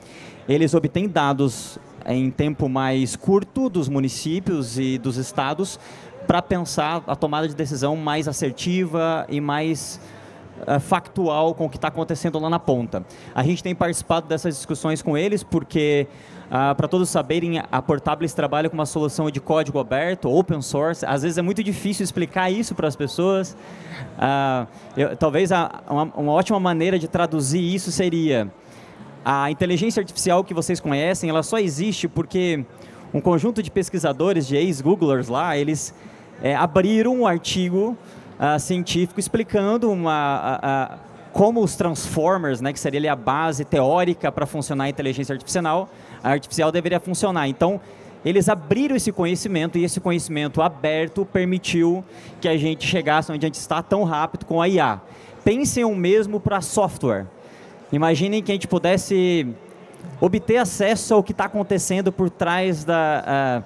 [SPEAKER 5] eles obtêm dados em tempo mais curto dos municípios e dos estados para pensar a tomada de decisão mais assertiva e mais factual com o que está acontecendo lá na ponta. A gente tem participado dessas discussões com eles porque, para todos saberem, a Portabilis trabalha com uma solução de código aberto, open source. Às vezes é muito difícil explicar isso para as pessoas. Talvez uma ótima maneira de traduzir isso seria: a inteligência artificial que vocês conhecem, ela só existe porque um conjunto de pesquisadores, de ex-Googlers lá, eles abriram um artigo científico explicando como os transformers, né, que seria ali a base teórica para funcionar a inteligência artificial deveria funcionar. Então, eles abriram esse conhecimento e esse conhecimento aberto permitiu que a gente chegasse onde a gente está tão rápido com a IA. Pensem o mesmo para software. Imaginem que a gente pudesse obter acesso ao que está acontecendo por trás da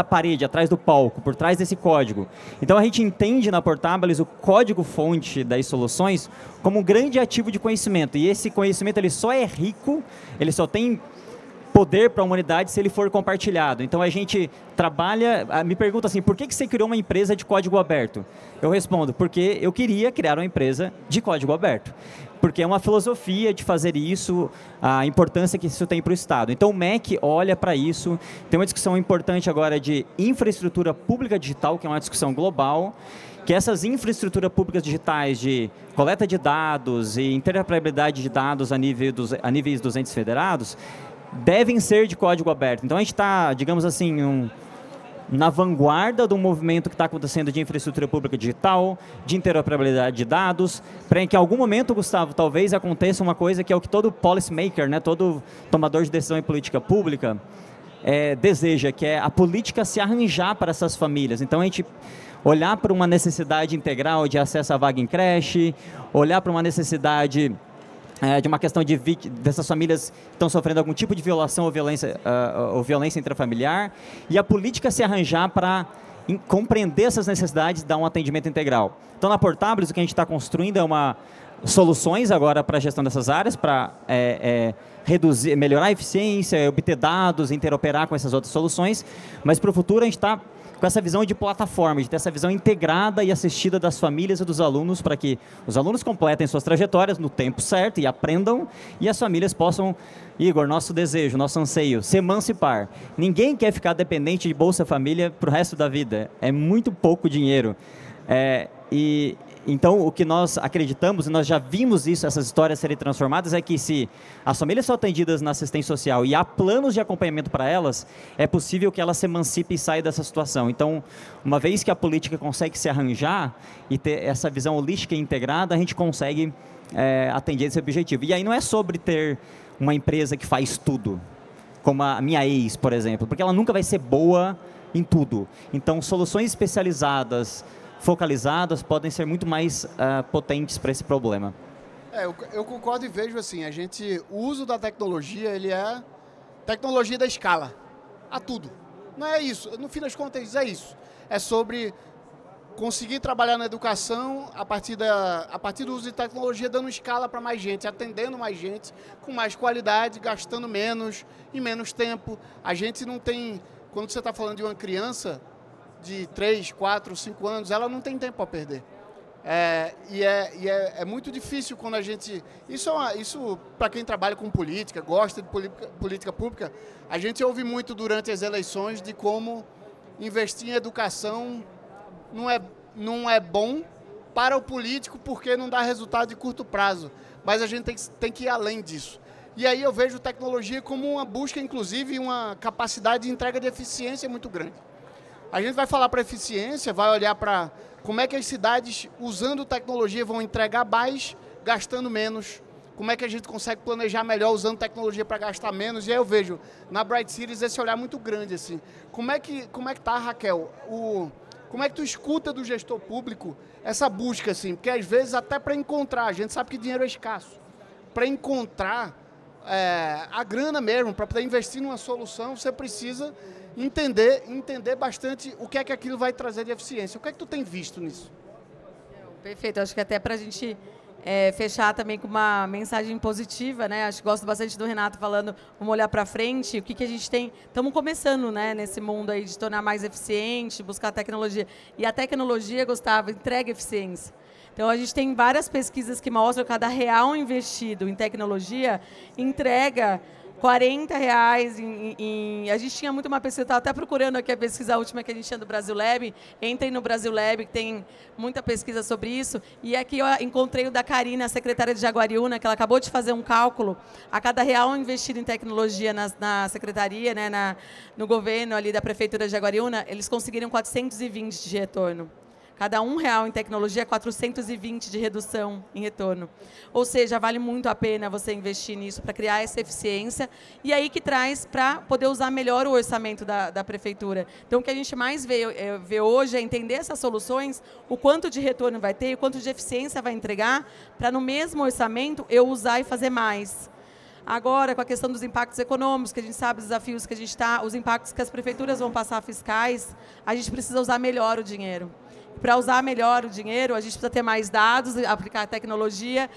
[SPEAKER 5] parede, atrás do palco, por trás desse código. Então, a gente entende na Portabilis o código-fonte das soluções como um grande ativo de conhecimento. E esse conhecimento ele só é rico, ele só tem poder para a humanidade se ele for compartilhado. Então, a gente trabalha... Me pergunta assim, por que você criou uma empresa de código aberto? Eu respondo, porque eu queria criar uma empresa de código aberto. Porque é uma filosofia de fazer isso, a importância que isso tem para o Estado. Então, o MEC olha para isso. Tem uma discussão importante agora de infraestrutura pública digital, que é uma discussão global, que essas infraestruturas públicas digitais de coleta de dados e interoperabilidade de dados a níveis dos entes federados devem ser de código aberto. Então, a gente está, digamos assim, na vanguarda do movimento que está acontecendo de infraestrutura pública digital, de interoperabilidade de dados, para que em algum momento, Gustavo, talvez aconteça uma coisa que é o que todo policymaker, né, todo tomador de decisão em política pública deseja, que é a política se arranjar para essas famílias. Então, a gente olhar para uma necessidade integral de acesso à vaga em creche, olhar para uma necessidade de uma questão dessas famílias que estão sofrendo algum tipo de violação ou violência intrafamiliar, e a política se arranjar para compreender essas necessidades e dar um atendimento integral. Então, na Portabilis, o que a gente está construindo é soluções agora para a gestão dessas áreas, para melhorar a eficiência, obter dados, interoperar com essas outras soluções, mas para o futuro a gente está com essa visão de plataforma, de ter essa visão integrada e assistida das famílias e dos alunos, para que os alunos completem suas trajetórias no tempo certo e aprendam, e as famílias possam, Igor, nosso desejo, nosso anseio, se emancipar. Ninguém quer ficar dependente de Bolsa Família para o resto da vida, é muito pouco dinheiro. Então, o que nós acreditamos, e nós já vimos isso, essas histórias serem transformadas, é que se as famílias são atendidas na assistência social e há planos de acompanhamento para elas, é possível que elas se emancipem e saiam dessa situação. Então, uma vez que a política consegue se arranjar e ter essa visão holística e integrada, a gente consegue atender esse objetivo. E aí não é sobre ter uma empresa que faz tudo, como a minha ex, por exemplo, porque ela nunca vai ser boa em tudo. Então, soluções especializadas, focalizadas, podem ser muito mais potentes para esse problema.
[SPEAKER 2] Eu concordo e vejo assim, o uso da tecnologia, ele é tecnologia da escala, a tudo. Não é isso, no fim das contas é isso. É sobre conseguir trabalhar na educação a partir do uso de tecnologia, dando escala para mais gente, atendendo mais gente, com mais qualidade, gastando menos, em menos tempo. A gente não tem, quando você está falando de uma criança de 3, 4, 5 anos, ela não tem tempo a perder. É muito difícil quando a gente... Isso para quem trabalha com política, gosta de política pública, a gente ouve muito durante as eleições de como investir em educação não é bom para o político porque não dá resultado de curto prazo. Mas a gente tem que ir além disso. E aí eu vejo tecnologia como uma busca, inclusive, uma capacidade de entrega de eficiência muito grande. A gente vai falar para eficiência, vai olhar para como é que as cidades, usando tecnologia, vão entregar mais, gastando menos. Como é que a gente consegue planejar melhor usando tecnologia para gastar menos. E aí eu vejo na Bright Cities esse olhar muito grande. Assim. Como é que tá, Raquel? Como é que tu escuta do gestor público essa busca? Assim? Porque às vezes até para encontrar, a gente sabe que dinheiro é escasso. Para encontrar a grana mesmo, para poder investir numa solução, você precisa entender bastante o que é que aquilo vai trazer de eficiência. O que é que tu tem visto nisso?
[SPEAKER 6] Perfeito, acho que até para a gente fechar também com uma mensagem positiva, né? Acho que gosto bastante do Renato falando, vamos olhar para frente, o que a gente tem... Estamos começando, né, nesse mundo aí de tornar mais eficiente, buscar tecnologia. E a tecnologia, Gustavo, entrega eficiência. Então, a gente tem várias pesquisas que mostram que cada real investido em tecnologia entrega R$40 a gente tinha muito uma pesquisa, estava até procurando aqui a pesquisa última que a gente tinha do Brasil Lab, entrem no Brasil Lab, que tem muita pesquisa sobre isso, e aqui eu encontrei o da Karina, a secretária de Jaguariúna, que ela acabou de fazer um cálculo, a cada real investido em tecnologia na secretaria, né, no governo ali da Prefeitura de Jaguariúna, eles conseguiram 420 de retorno. Cada R$1 em tecnologia é 420 de redução em retorno. Ou seja, vale muito a pena você investir nisso para criar essa eficiência e aí que traz para poder usar melhor o orçamento da prefeitura. Então, o que a gente mais vê hoje é entender essas soluções, o quanto de retorno vai ter, o quanto de eficiência vai entregar, para no mesmo orçamento eu usar e fazer mais. Agora, com a questão dos impactos econômicos, que a gente sabe os desafios que a gente está, os impactos que as prefeituras vão passar fiscais, a gente precisa usar melhor o dinheiro. Para usar melhor o dinheiro, a gente precisa ter mais dados, aplicar a tecnologia,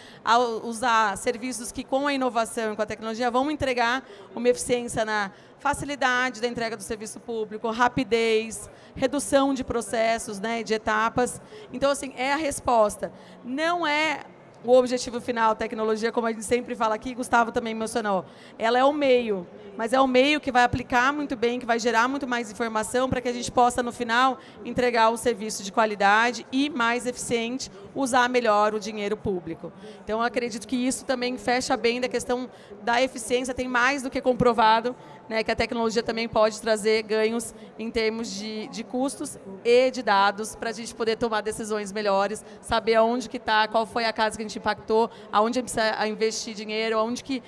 [SPEAKER 6] usar serviços que, com a inovação e com a tecnologia, vão entregar uma eficiência na facilidade da entrega do serviço público, rapidez, redução de processos, né, de etapas. Então, assim, é a resposta. Não é o objetivo final, tecnologia, como a gente sempre fala aqui, Gustavo também mencionou. Ela é o meio, mas é o meio que vai aplicar muito bem, que vai gerar muito mais informação para que a gente possa, no final, entregar um serviço de qualidade e mais eficiente, usar melhor o dinheiro público. Então, eu acredito que isso também fecha bem da questão da eficiência, tem mais do que comprovado, né, que a tecnologia também pode trazer ganhos em termos de custos e de dados para a gente poder tomar decisões melhores, saber aonde que está, qual foi a casa que a gente impactou, aonde precisa investir dinheiro, aonde que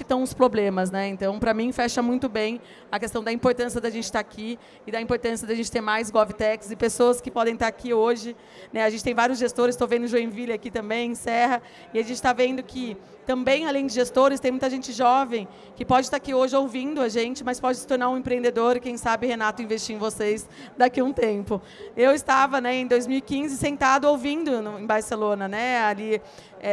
[SPEAKER 6] estão os problemas. Né? Então, para mim, fecha muito bem a questão da importância da gente estar aqui e da importância da gente ter mais GovTechs e pessoas que podem estar aqui hoje. Né? A gente tem vários gestores, estou vendo Joinville aqui também, Serra, e a gente está vendo que também, além de gestores, tem muita gente jovem que pode estar aqui hoje ouvindo a gente, mas pode se tornar um empreendedor e, quem sabe, Renato, investir em vocês daqui a um tempo. Eu estava, né, em 2015, sentado ouvindo em Barcelona, né, ali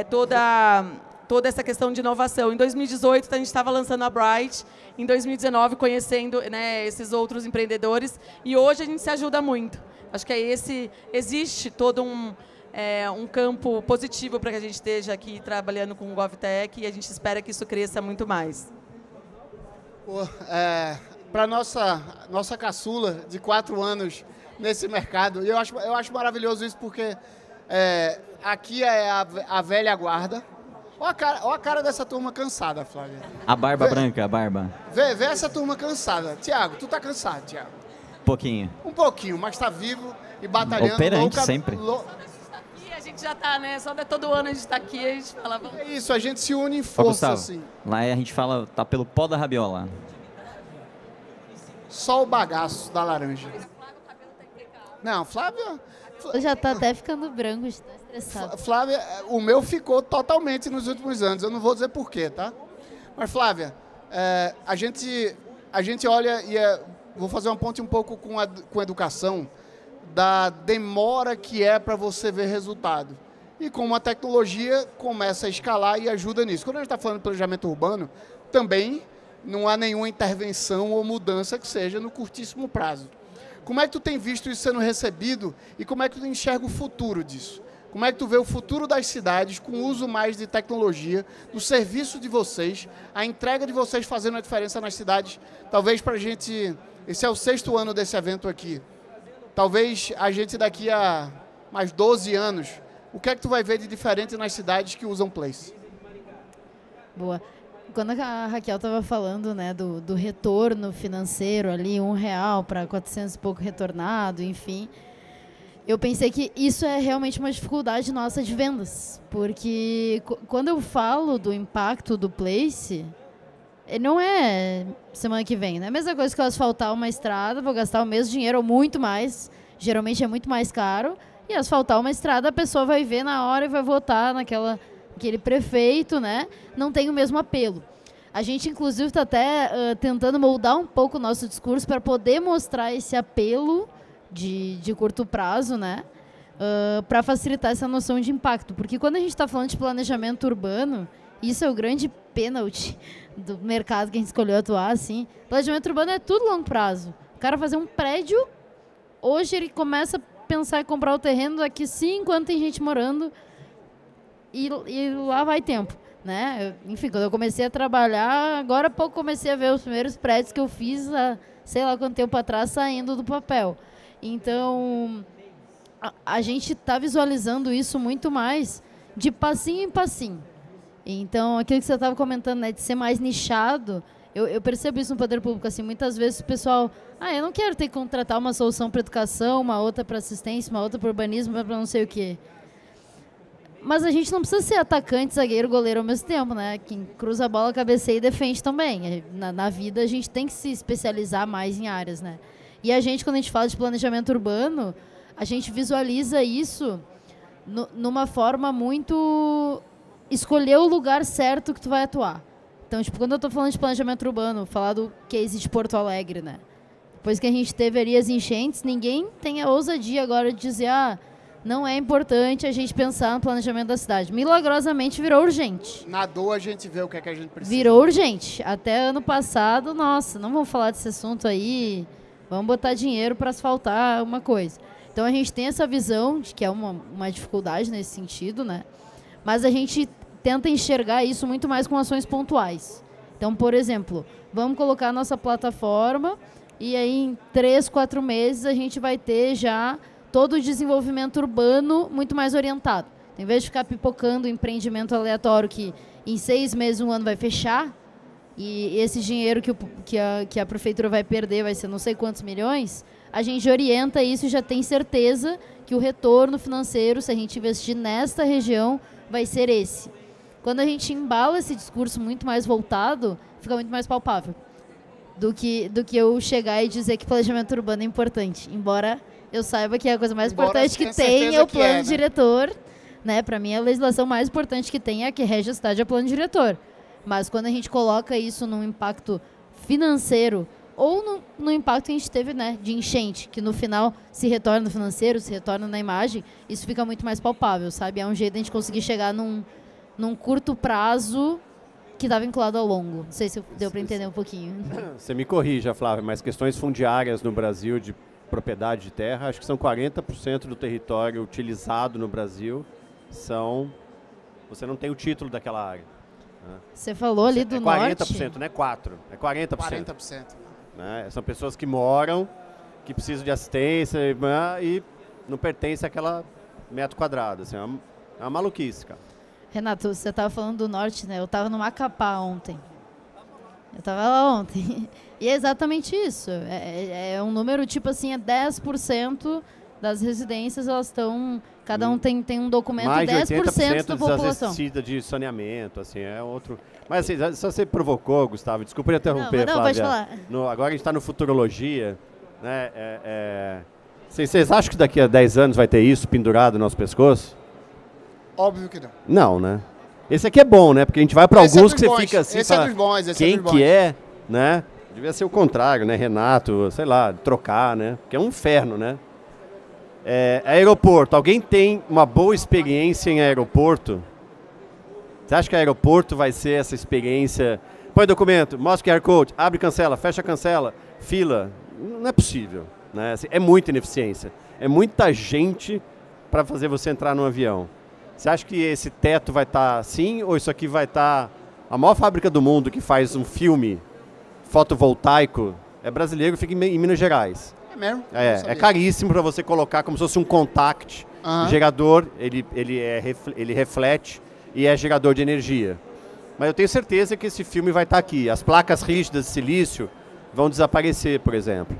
[SPEAKER 6] toda essa questão de inovação. Em 2018, a gente estava lançando a Bright, em 2019, conhecendo, né, esses outros empreendedores, e hoje a gente se ajuda muito. Acho que existe todo um campo positivo para que a gente esteja aqui trabalhando com o GovTech e a gente espera que isso cresça muito mais.
[SPEAKER 2] Para nossa caçula de 4 anos nesse mercado, e eu acho maravilhoso isso porque aqui é a velha guarda. Olha a cara dessa turma cansada, Flávia.
[SPEAKER 5] A barba branca, a barba.
[SPEAKER 2] Vê essa turma cansada. Tiago, tu tá cansado, Tiago?
[SPEAKER 5] Pouquinho.
[SPEAKER 2] Um pouquinho, mas tá vivo e batalhando.
[SPEAKER 5] Operante sempre.
[SPEAKER 6] A gente já tá, né? Só todo ano a gente tá aqui, a gente fala... Vamos...
[SPEAKER 2] É isso, a gente se une em força,
[SPEAKER 5] Gustavo,
[SPEAKER 2] assim.
[SPEAKER 5] Lá a gente fala, tá pelo pó da rabiola.
[SPEAKER 2] Só o bagaço da laranja. Não, Flávia...
[SPEAKER 4] Já tá até ficando branco, já tá estressado.
[SPEAKER 2] Flávia, o meu ficou totalmente nos últimos anos, eu não vou dizer porquê, tá? Mas, Flávia, a gente olha e... vou fazer uma ponte um pouco com a educação, da demora que é para você ver resultado. E como a tecnologia começa a escalar e ajuda nisso. Quando a gente está falando de planejamento urbano, também não há nenhuma intervenção ou mudança que seja no curtíssimo prazo. Como é que tu tem visto isso sendo recebido e como é que tu enxerga o futuro disso? Como é que tu vê o futuro das cidades com o uso mais de tecnologia, do serviço de vocês, a entrega de vocês fazendo a diferença nas cidades? Talvez para a gente... Esse é o 6º ano desse evento aqui. Talvez a gente daqui a mais 12 anos, o que é que tu vai ver de diferente nas cidades que usam Place?
[SPEAKER 4] Boa. Quando a Raquel estava falando, né, do retorno financeiro ali, R$1 para 400 e pouco retornado, enfim, eu pensei que isso é realmente uma dificuldade nossa de vendas, porque quando eu falo do impacto do Place, não é semana que vem, né? A mesma coisa que eu asfaltar uma estrada, vou gastar o mesmo dinheiro ou muito mais, geralmente é muito mais caro, e asfaltar uma estrada a pessoa vai ver na hora e vai votar naquele prefeito, né? Não tem o mesmo apelo. A gente, inclusive, está até tentando moldar um pouco o nosso discurso para poder mostrar esse apelo de curto prazo, né? Para facilitar essa noção de impacto. Porque quando a gente está falando de planejamento urbano, isso é o grande pênalti do mercado que a gente escolheu atuar, assim. Planejamento urbano é tudo longo prazo. O cara fazer um prédio, hoje ele começa a pensar em comprar o terreno, daqui 5 anos tem gente morando e lá vai tempo, né? Enfim, quando eu comecei a trabalhar, agora há pouco comecei a ver os primeiros prédios que eu fiz, sei lá quanto tempo atrás, saindo do papel. Então, a gente está visualizando isso muito mais de passinho em passinho. Então, aquilo que você estava comentando, né, de ser mais nichado, eu percebo isso no poder público, assim, muitas vezes o pessoal, eu não quero ter que contratar uma solução para educação, uma outra para assistência, uma outra para urbanismo, para não sei o quê. Mas a gente não precisa ser atacante, zagueiro, goleiro ao mesmo tempo, né? Quem cruza a bola, cabeceia e defende também. Na vida, a gente tem que se especializar mais em áreas, né? E a gente, quando a gente fala de planejamento urbano, a gente visualiza isso numa forma muito... escolher o lugar certo que tu vai atuar. Então, tipo, quando eu estou falando de planejamento urbano, falar do case de Porto Alegre, né? Depois que a gente teve ali as enchentes, ninguém tem a ousadia agora de dizer, não é importante a gente pensar no planejamento da cidade. Milagrosamente virou urgente.
[SPEAKER 2] Na dor a gente vê o que é que a gente precisa.
[SPEAKER 4] Virou urgente. Até ano passado, nossa, não vamos falar desse assunto aí, vamos botar dinheiro para asfaltar uma coisa. Então a gente tem essa visão de que é uma dificuldade nesse sentido, né? Mas a gente tenta enxergar isso muito mais com ações pontuais. Então, por exemplo, vamos colocar a nossa plataforma e aí em 3, 4 meses a gente vai ter já todo o desenvolvimento urbano muito mais orientado. Em vez de ficar pipocando empreendimento aleatório que em 6 meses, 1 ano vai fechar, e esse dinheiro que a prefeitura vai perder vai ser não sei quantos milhões, a gente orienta isso e já tem certeza que o retorno financeiro, se a gente investir nesta região, vai ser esse. Quando a gente embala esse discurso muito mais voltado, fica muito mais palpável do que eu chegar e dizer que planejamento urbano é importante, embora eu saiba que a coisa mais importante que tem é o plano diretor, né? Para mim, a legislação mais importante que tem é a que rege a cidade é o plano diretor. Mas quando a gente coloca isso num impacto financeiro ou no impacto que a gente teve, né, de enchente, que no final se retorna no financeiro, se retorna na imagem, isso fica muito mais palpável, sabe? É um jeito de a gente conseguir chegar num curto prazo que está vinculado ao longo. Não sei se deu para entender um pouquinho.
[SPEAKER 1] Você me corrija, Flávia, mas questões fundiárias no Brasil de propriedade de terra, acho que são 40% do território utilizado no Brasil você não tem o título daquela área. Né?
[SPEAKER 4] Você falou ali do norte.
[SPEAKER 1] 40%, não é 4%, é 40%.
[SPEAKER 2] 40%.
[SPEAKER 1] Né? São pessoas que moram, que precisam de assistência e não pertencem àquela metro quadrado. Assim, é uma maluquice, cara.
[SPEAKER 4] Renato, você estava falando do norte, né? Eu estava no Macapá ontem. Eu estava lá ontem. E é exatamente isso. É um número, tipo assim, 10% das residências, elas estão... Cada um tem um documento,
[SPEAKER 1] mais de
[SPEAKER 4] 10% da população.
[SPEAKER 1] Desassistida de saneamento, assim, é outro... Mas assim, só você provocou, Gustavo, desculpa interromper,
[SPEAKER 4] não,
[SPEAKER 1] Flávia.
[SPEAKER 4] pode falar.
[SPEAKER 1] Agora a gente está no Futurologia, né? Vocês acham que daqui a 10 anos vai ter isso pendurado no nosso pescoço?
[SPEAKER 2] Óbvio que não.
[SPEAKER 1] Não, né? Esse aqui é bom, né? Porque a gente vai para alguns que você fica assim,
[SPEAKER 2] esse é dos bons, esse
[SPEAKER 1] quem
[SPEAKER 2] é dos bons.
[SPEAKER 1] que é, né? Devia ser o contrário, né? Renato, sei lá, trocar, né? Porque é um inferno, né? Aeroporto. Alguém tem uma boa experiência em aeroporto? Você acha que aeroporto vai ser essa experiência? Põe documento, mostra QR Code, abre, cancela, fecha, cancela, fila. Não é possível, né? Assim, é muita ineficiência. É muita gente para fazer você entrar no avião. Você acha que esse teto vai estar assim, ou isso aqui vai estar... A maior fábrica do mundo que faz um filme fotovoltaico é brasileiro, fica em Minas Gerais.
[SPEAKER 2] É mesmo?
[SPEAKER 1] É caríssimo para você colocar como se fosse um contact. Gerador, ele reflete e é gerador de energia. Mas eu tenho certeza que esse filme vai estar aqui. As placas rígidas de silício vão desaparecer, por exemplo.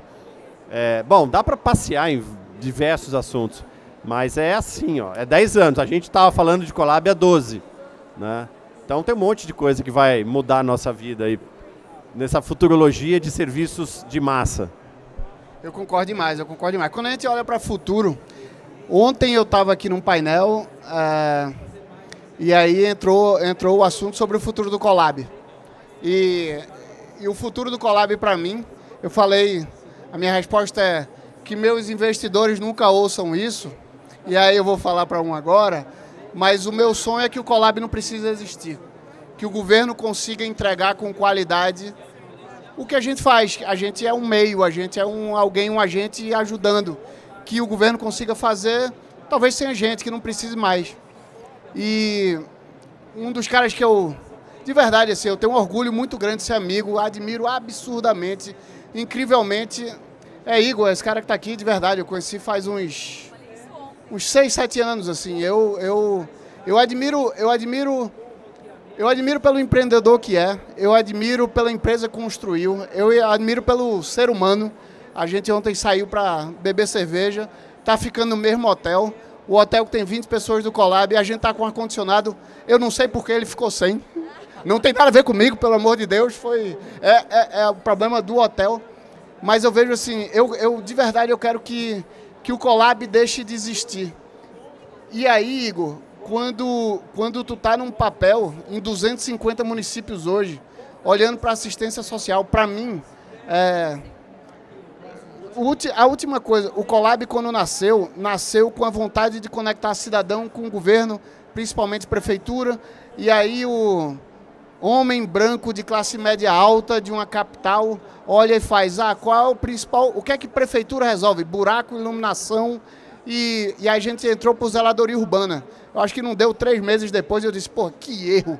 [SPEAKER 1] Bom, dá para passear em diversos assuntos, mas é assim, ó, é 10 anos. A gente estava falando de Colab há 12, né? Então tem um monte de coisa que vai mudar a nossa vida aí, nessa futurologia de serviços de massa.
[SPEAKER 2] Eu concordo demais, Quando a gente olha para o futuro, ontem eu estava aqui num painel e aí entrou o assunto sobre o futuro do Colab. E o futuro do Colab, para mim, eu falei, a minha resposta é que meus investidores nunca ouçam isso, e aí eu vou falar para um agora, mas o meu sonho é que o Colab não precise existir, que o governo consiga entregar com qualidade o que a gente faz. A gente é um meio, a gente é um agente ajudando, que o governo consiga fazer, talvez sem a gente, que não precise mais. E um dos caras que de verdade, assim, eu tenho um orgulho muito grande de ser amigo, admiro absurdamente, incrivelmente, é Igor, esse cara que está aqui, de verdade, eu conheci faz uns 6, 7 anos, assim. Eu admiro pelo empreendedor que eu admiro pela empresa que construiu, eu admiro pelo ser humano. A gente ontem saiu para beber cerveja, tá ficando no mesmo hotel, o hotel que tem 20 pessoas do Colab, e a gente tá com ar-condicionado, eu não sei por que ele ficou sem. Não tem nada a ver comigo, pelo amor de Deus, é o problema do hotel. Mas eu vejo assim, de verdade eu quero que o Colab deixe de existir. E aí, Igor, quando tu tá num papel em 250 municípios hoje, olhando para assistência social, para mim, a última coisa, o Colab quando nasceu com a vontade de conectar cidadão com o governo, principalmente prefeitura, e aí o homem branco de classe média alta de uma capital olha e faz, qual é o principal, o que é que prefeitura resolve? Buraco, iluminação, e a gente entrou para zeladoria urbana. Eu acho que não deu 3 meses depois, eu disse, pô, que erro.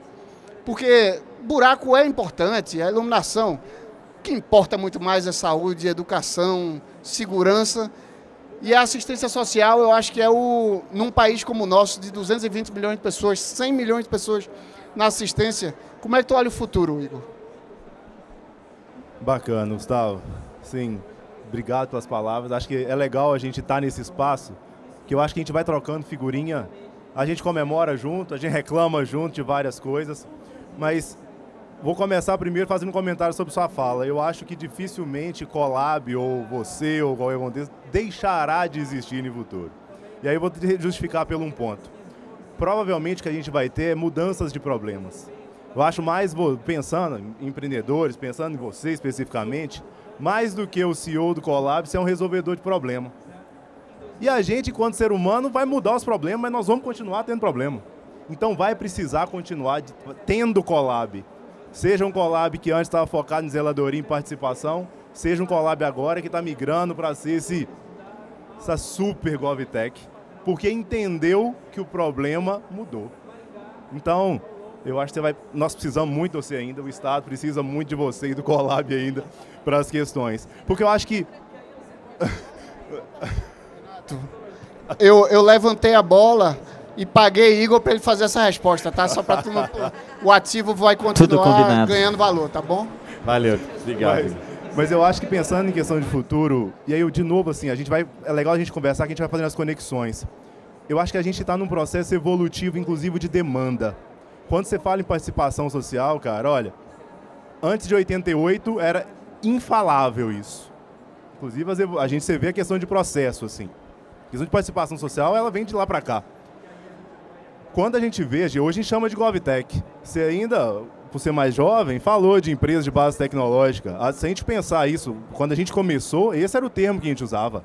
[SPEAKER 2] Porque buraco é importante, a iluminação. O que importa muito mais é saúde, educação, segurança. E a assistência social, eu acho que num país como o nosso, de 220 milhões de pessoas, 100 milhões de pessoas na assistência, como é que tu olha o futuro, Igor?
[SPEAKER 3] Bacana, Gustavo. Sim, obrigado pelas palavras. Acho que é legal a gente estar nesse espaço, que eu acho que a gente vai trocando figurinha, a gente comemora junto, a gente reclama junto de várias coisas, mas vou começar primeiro fazendo um comentário sobre sua fala. Eu acho que dificilmente Colab, ou você, ou qualquer contexto, deixará de existir no futuro. E aí eu vou justificar pelo um ponto. Provavelmente o que a gente vai ter é mudanças de problemas. Eu acho mais, pensando em empreendedores, pensando em você especificamente, mais do que o CEO do Colab ser um resolvedor de problema. E a gente, enquanto ser humano, vai mudar os problemas, mas nós vamos continuar tendo problema. Então vai precisar continuar tendo Colab. Seja um Colab que antes estava focado em zeladoria e participação, seja um Colab agora que está migrando para ser essa super GovTech, porque entendeu que o problema mudou. Então, eu acho que nós precisamos muito de você ainda, o Estado precisa muito de você e do Colab ainda para as questões. Porque eu acho que...
[SPEAKER 2] Eu levantei a bola e paguei Igor para ele fazer essa resposta, tá? Só para o ativo vai continuar ganhando valor, tá bom?
[SPEAKER 1] Valeu, obrigado.
[SPEAKER 3] Mas eu acho que pensando em questão de futuro, e aí de novo assim, é legal a gente conversar, que a gente vai fazendo as conexões. Eu acho que a gente está num processo evolutivo, inclusive de demanda. Quando você fala em participação social, cara, olha, antes de 88 era infalável isso. Inclusive você vê a questão de processo, assim. A questão de participação social, ela vem de lá para cá. Quando a gente vê, hoje a gente chama de GovTech. Você ainda, por ser mais jovem, falou de empresas de base tecnológica. Se a gente pensar isso, quando a gente começou, esse era o termo que a gente usava.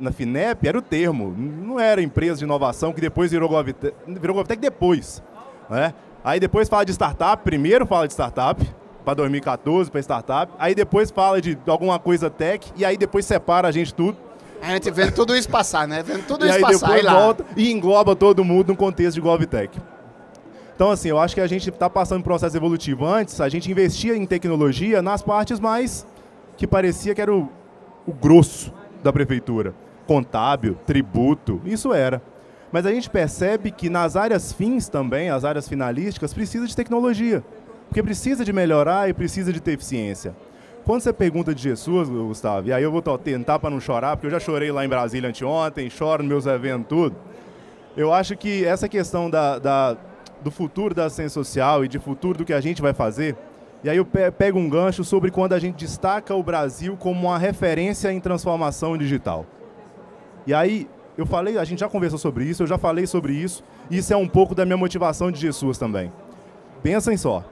[SPEAKER 3] na FINEP era o termo, não era empresa de inovação que depois virou GovTech depois. Né? Aí depois fala de startup, primeiro fala de startup, para 2014, para startup, aí depois fala de alguma coisa tech, e aí depois separa a gente tudo.
[SPEAKER 2] A gente vendo tudo isso passar, né? Vendo tudo
[SPEAKER 3] E
[SPEAKER 2] isso
[SPEAKER 3] aí
[SPEAKER 2] passar.
[SPEAKER 3] depois volta e engloba todo mundo no contexto de GovTech. Então, assim, eu acho que a gente está passando um processo evolutivo. Antes, a gente investia em tecnologia nas partes mais que parecia que era o grosso da prefeitura. Contábil, tributo, isso era. Mas a gente percebe que nas áreas fins também, as áreas finalísticas, precisa de tecnologia. Porque precisa de melhorar e precisa de ter eficiência. Quando você pergunta de Jesus, Gustavo, e aí eu vou tentar para não chorar, porque eu já chorei lá em Brasília anteontem, choro nos meus eventos, tudo. Eu acho que essa questão do futuro da ciência social e de futuro do que a gente vai fazer, e aí eu pego um gancho sobre quando a gente destaca o Brasil como uma referência em transformação digital. E aí, eu falei, a gente já conversou sobre isso, eu já falei sobre isso, e isso é um pouco da minha motivação de Jesus também. Pensem só,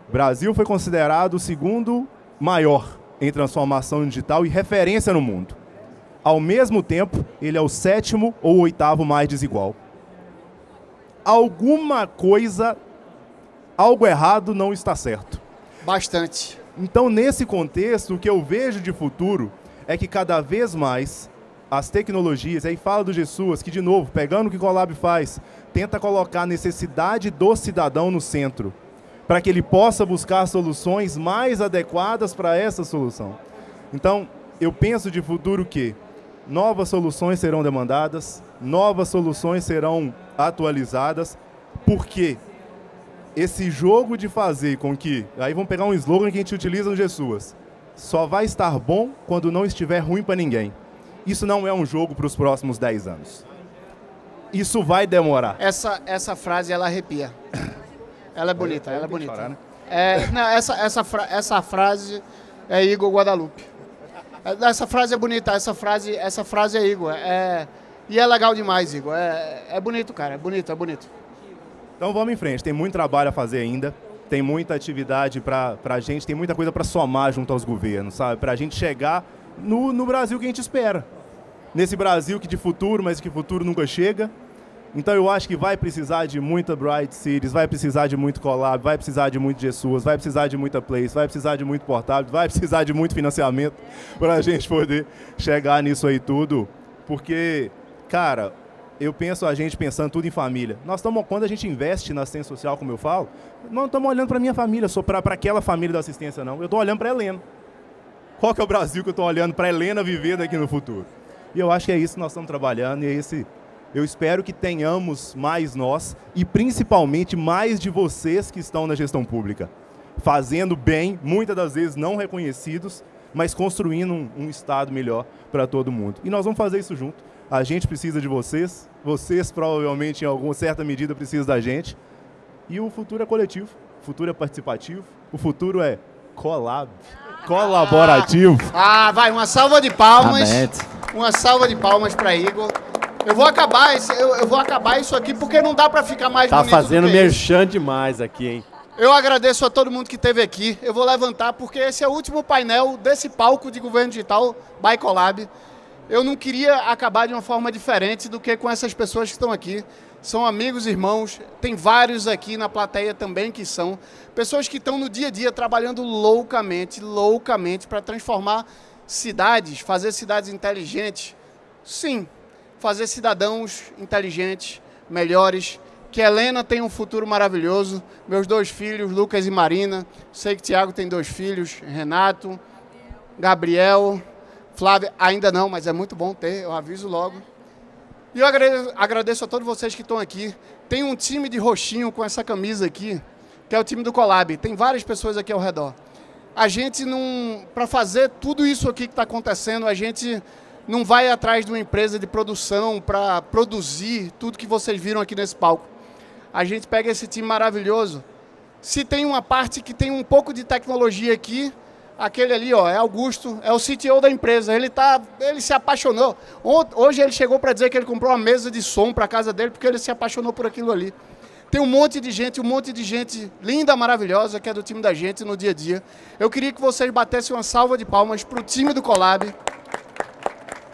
[SPEAKER 3] o Brasil foi considerado o segundo maior em transformação digital e referência no mundo. Ao mesmo tempo, ele é o 7º ou 8º mais desigual. Alguma coisa, algo errado não está certo.
[SPEAKER 2] Bastante.
[SPEAKER 3] Então, nesse contexto, o que eu vejo de futuro é que cada vez mais as tecnologias, aí fala do Jesus, que de novo, pegando o que o Colab faz, tenta colocar a necessidade do cidadão no centro, para que ele possa buscar soluções mais adequadas para essa solução. Então, eu penso de futuro que novas soluções serão demandadas, novas soluções serão atualizadas, porque esse jogo de fazer com que, aí vamos pegar um slogan que a gente utiliza no Jesus, só vai estar bom quando não estiver ruim para ninguém. Isso não é um jogo para os próximos 10 anos. Isso vai demorar.
[SPEAKER 2] Essa frase, ela arrepia. Ela é bonita, ela é bonita.
[SPEAKER 3] Chorar, né?
[SPEAKER 2] Não, essa frase é Igor Guadalupe. Essa frase é bonita, essa frase é Igor. E é legal demais, Igor. É bonito, cara, é bonito, é bonito.
[SPEAKER 3] Então vamos em frente, tem muito trabalho a fazer ainda, tem muita atividade para a gente, tem muita coisa para somar junto aos governos, sabe? Para a gente chegar no Brasil que a gente espera. Nesse Brasil que de futuro, mas que futuro nunca chega. Então eu acho que vai precisar de muita Bright Cities, vai precisar de muito Colab, vai precisar de muito Jesus, vai precisar de muita Place, vai precisar de muito Portábil, vai precisar de muito financiamento para a gente poder chegar nisso aí tudo. Porque, cara, eu penso a gente pensando tudo em família. Quando a gente investe na assistência social, como eu falo, não estamos olhando para a minha família, só para aquela família da assistência, não. Eu estou olhando para a Helena. Qual que é o Brasil que eu estou olhando para a Helena viver daqui no futuro? E eu acho que é isso que nós estamos trabalhando e é esse... Eu espero que tenhamos mais nós e principalmente mais de vocês que estão na gestão pública, fazendo bem, muitas das vezes não reconhecidos, mas construindo um Estado melhor para todo mundo. E nós vamos fazer isso junto. A gente precisa de vocês, vocês provavelmente em alguma certa medida precisam da gente. E o futuro é coletivo, o futuro é participativo, o futuro é colaborativo.
[SPEAKER 2] Vai, uma salva de palmas.
[SPEAKER 5] Aberto.
[SPEAKER 2] Uma salva de palmas para Igor. Eu vou acabar isso aqui porque não dá para ficar mais bonito.
[SPEAKER 1] Tá fazendo
[SPEAKER 2] do que isso.
[SPEAKER 1] merchan demais aqui, hein?
[SPEAKER 2] Eu agradeço a todo mundo que esteve aqui. Eu vou levantar porque esse é o último painel desse palco de governo digital by Colab. Eu não queria acabar de uma forma diferente do que com essas pessoas que estão aqui. São amigos, irmãos, tem vários aqui na plateia também que são pessoas que estão no dia a dia trabalhando loucamente para transformar cidades, fazer cidades inteligentes. Sim, fazer cidadãos inteligentes, melhores, que a Helena tenha um futuro maravilhoso. Meus 2 filhos, Lucas e Marina, sei que Tiago tem 2 filhos, Renato, Gabriel, Flávia, ainda não, mas é muito bom ter, eu aviso logo. E eu agradeço a todos vocês que estão aqui. Tem um time de roxinho com essa camisa aqui, que é o time do Colab. Tem várias pessoas aqui ao redor. A gente não, para fazer tudo isso aqui que está acontecendo, a gente não vai atrás de uma empresa de produção para produzir tudo que vocês viram aqui nesse palco. A gente pega esse time maravilhoso. Se tem uma parte que tem um pouco de tecnologia aqui, aquele ali, ó, é Augusto, é o CTO da empresa. Ele se apaixonou. Hoje ele chegou para dizer que ele comprou uma mesa de som para a casa dele porque ele se apaixonou por aquilo ali. Tem um monte de gente linda, maravilhosa, que é do time da gente no dia a dia. Eu queria que vocês batessem uma salva de palmas para o time do Colab.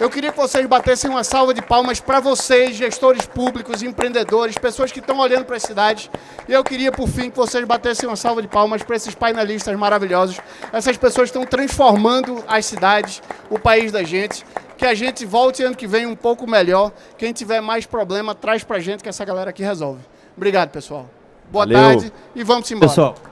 [SPEAKER 2] Eu queria que vocês batessem uma salva de palmas para vocês, gestores públicos, empreendedores, pessoas que estão olhando para as cidades. E eu queria, por fim, que vocês batessem uma salva de palmas para esses painelistas maravilhosos. Essas pessoas estão transformando as cidades, o país da gente. Que a gente volte ano que vem um pouco melhor. Quem tiver mais problema, traz para a gente que essa galera aqui resolve. Obrigado, pessoal. Boa
[SPEAKER 1] Valeu.
[SPEAKER 2] tarde e vamos embora.
[SPEAKER 5] Pessoal.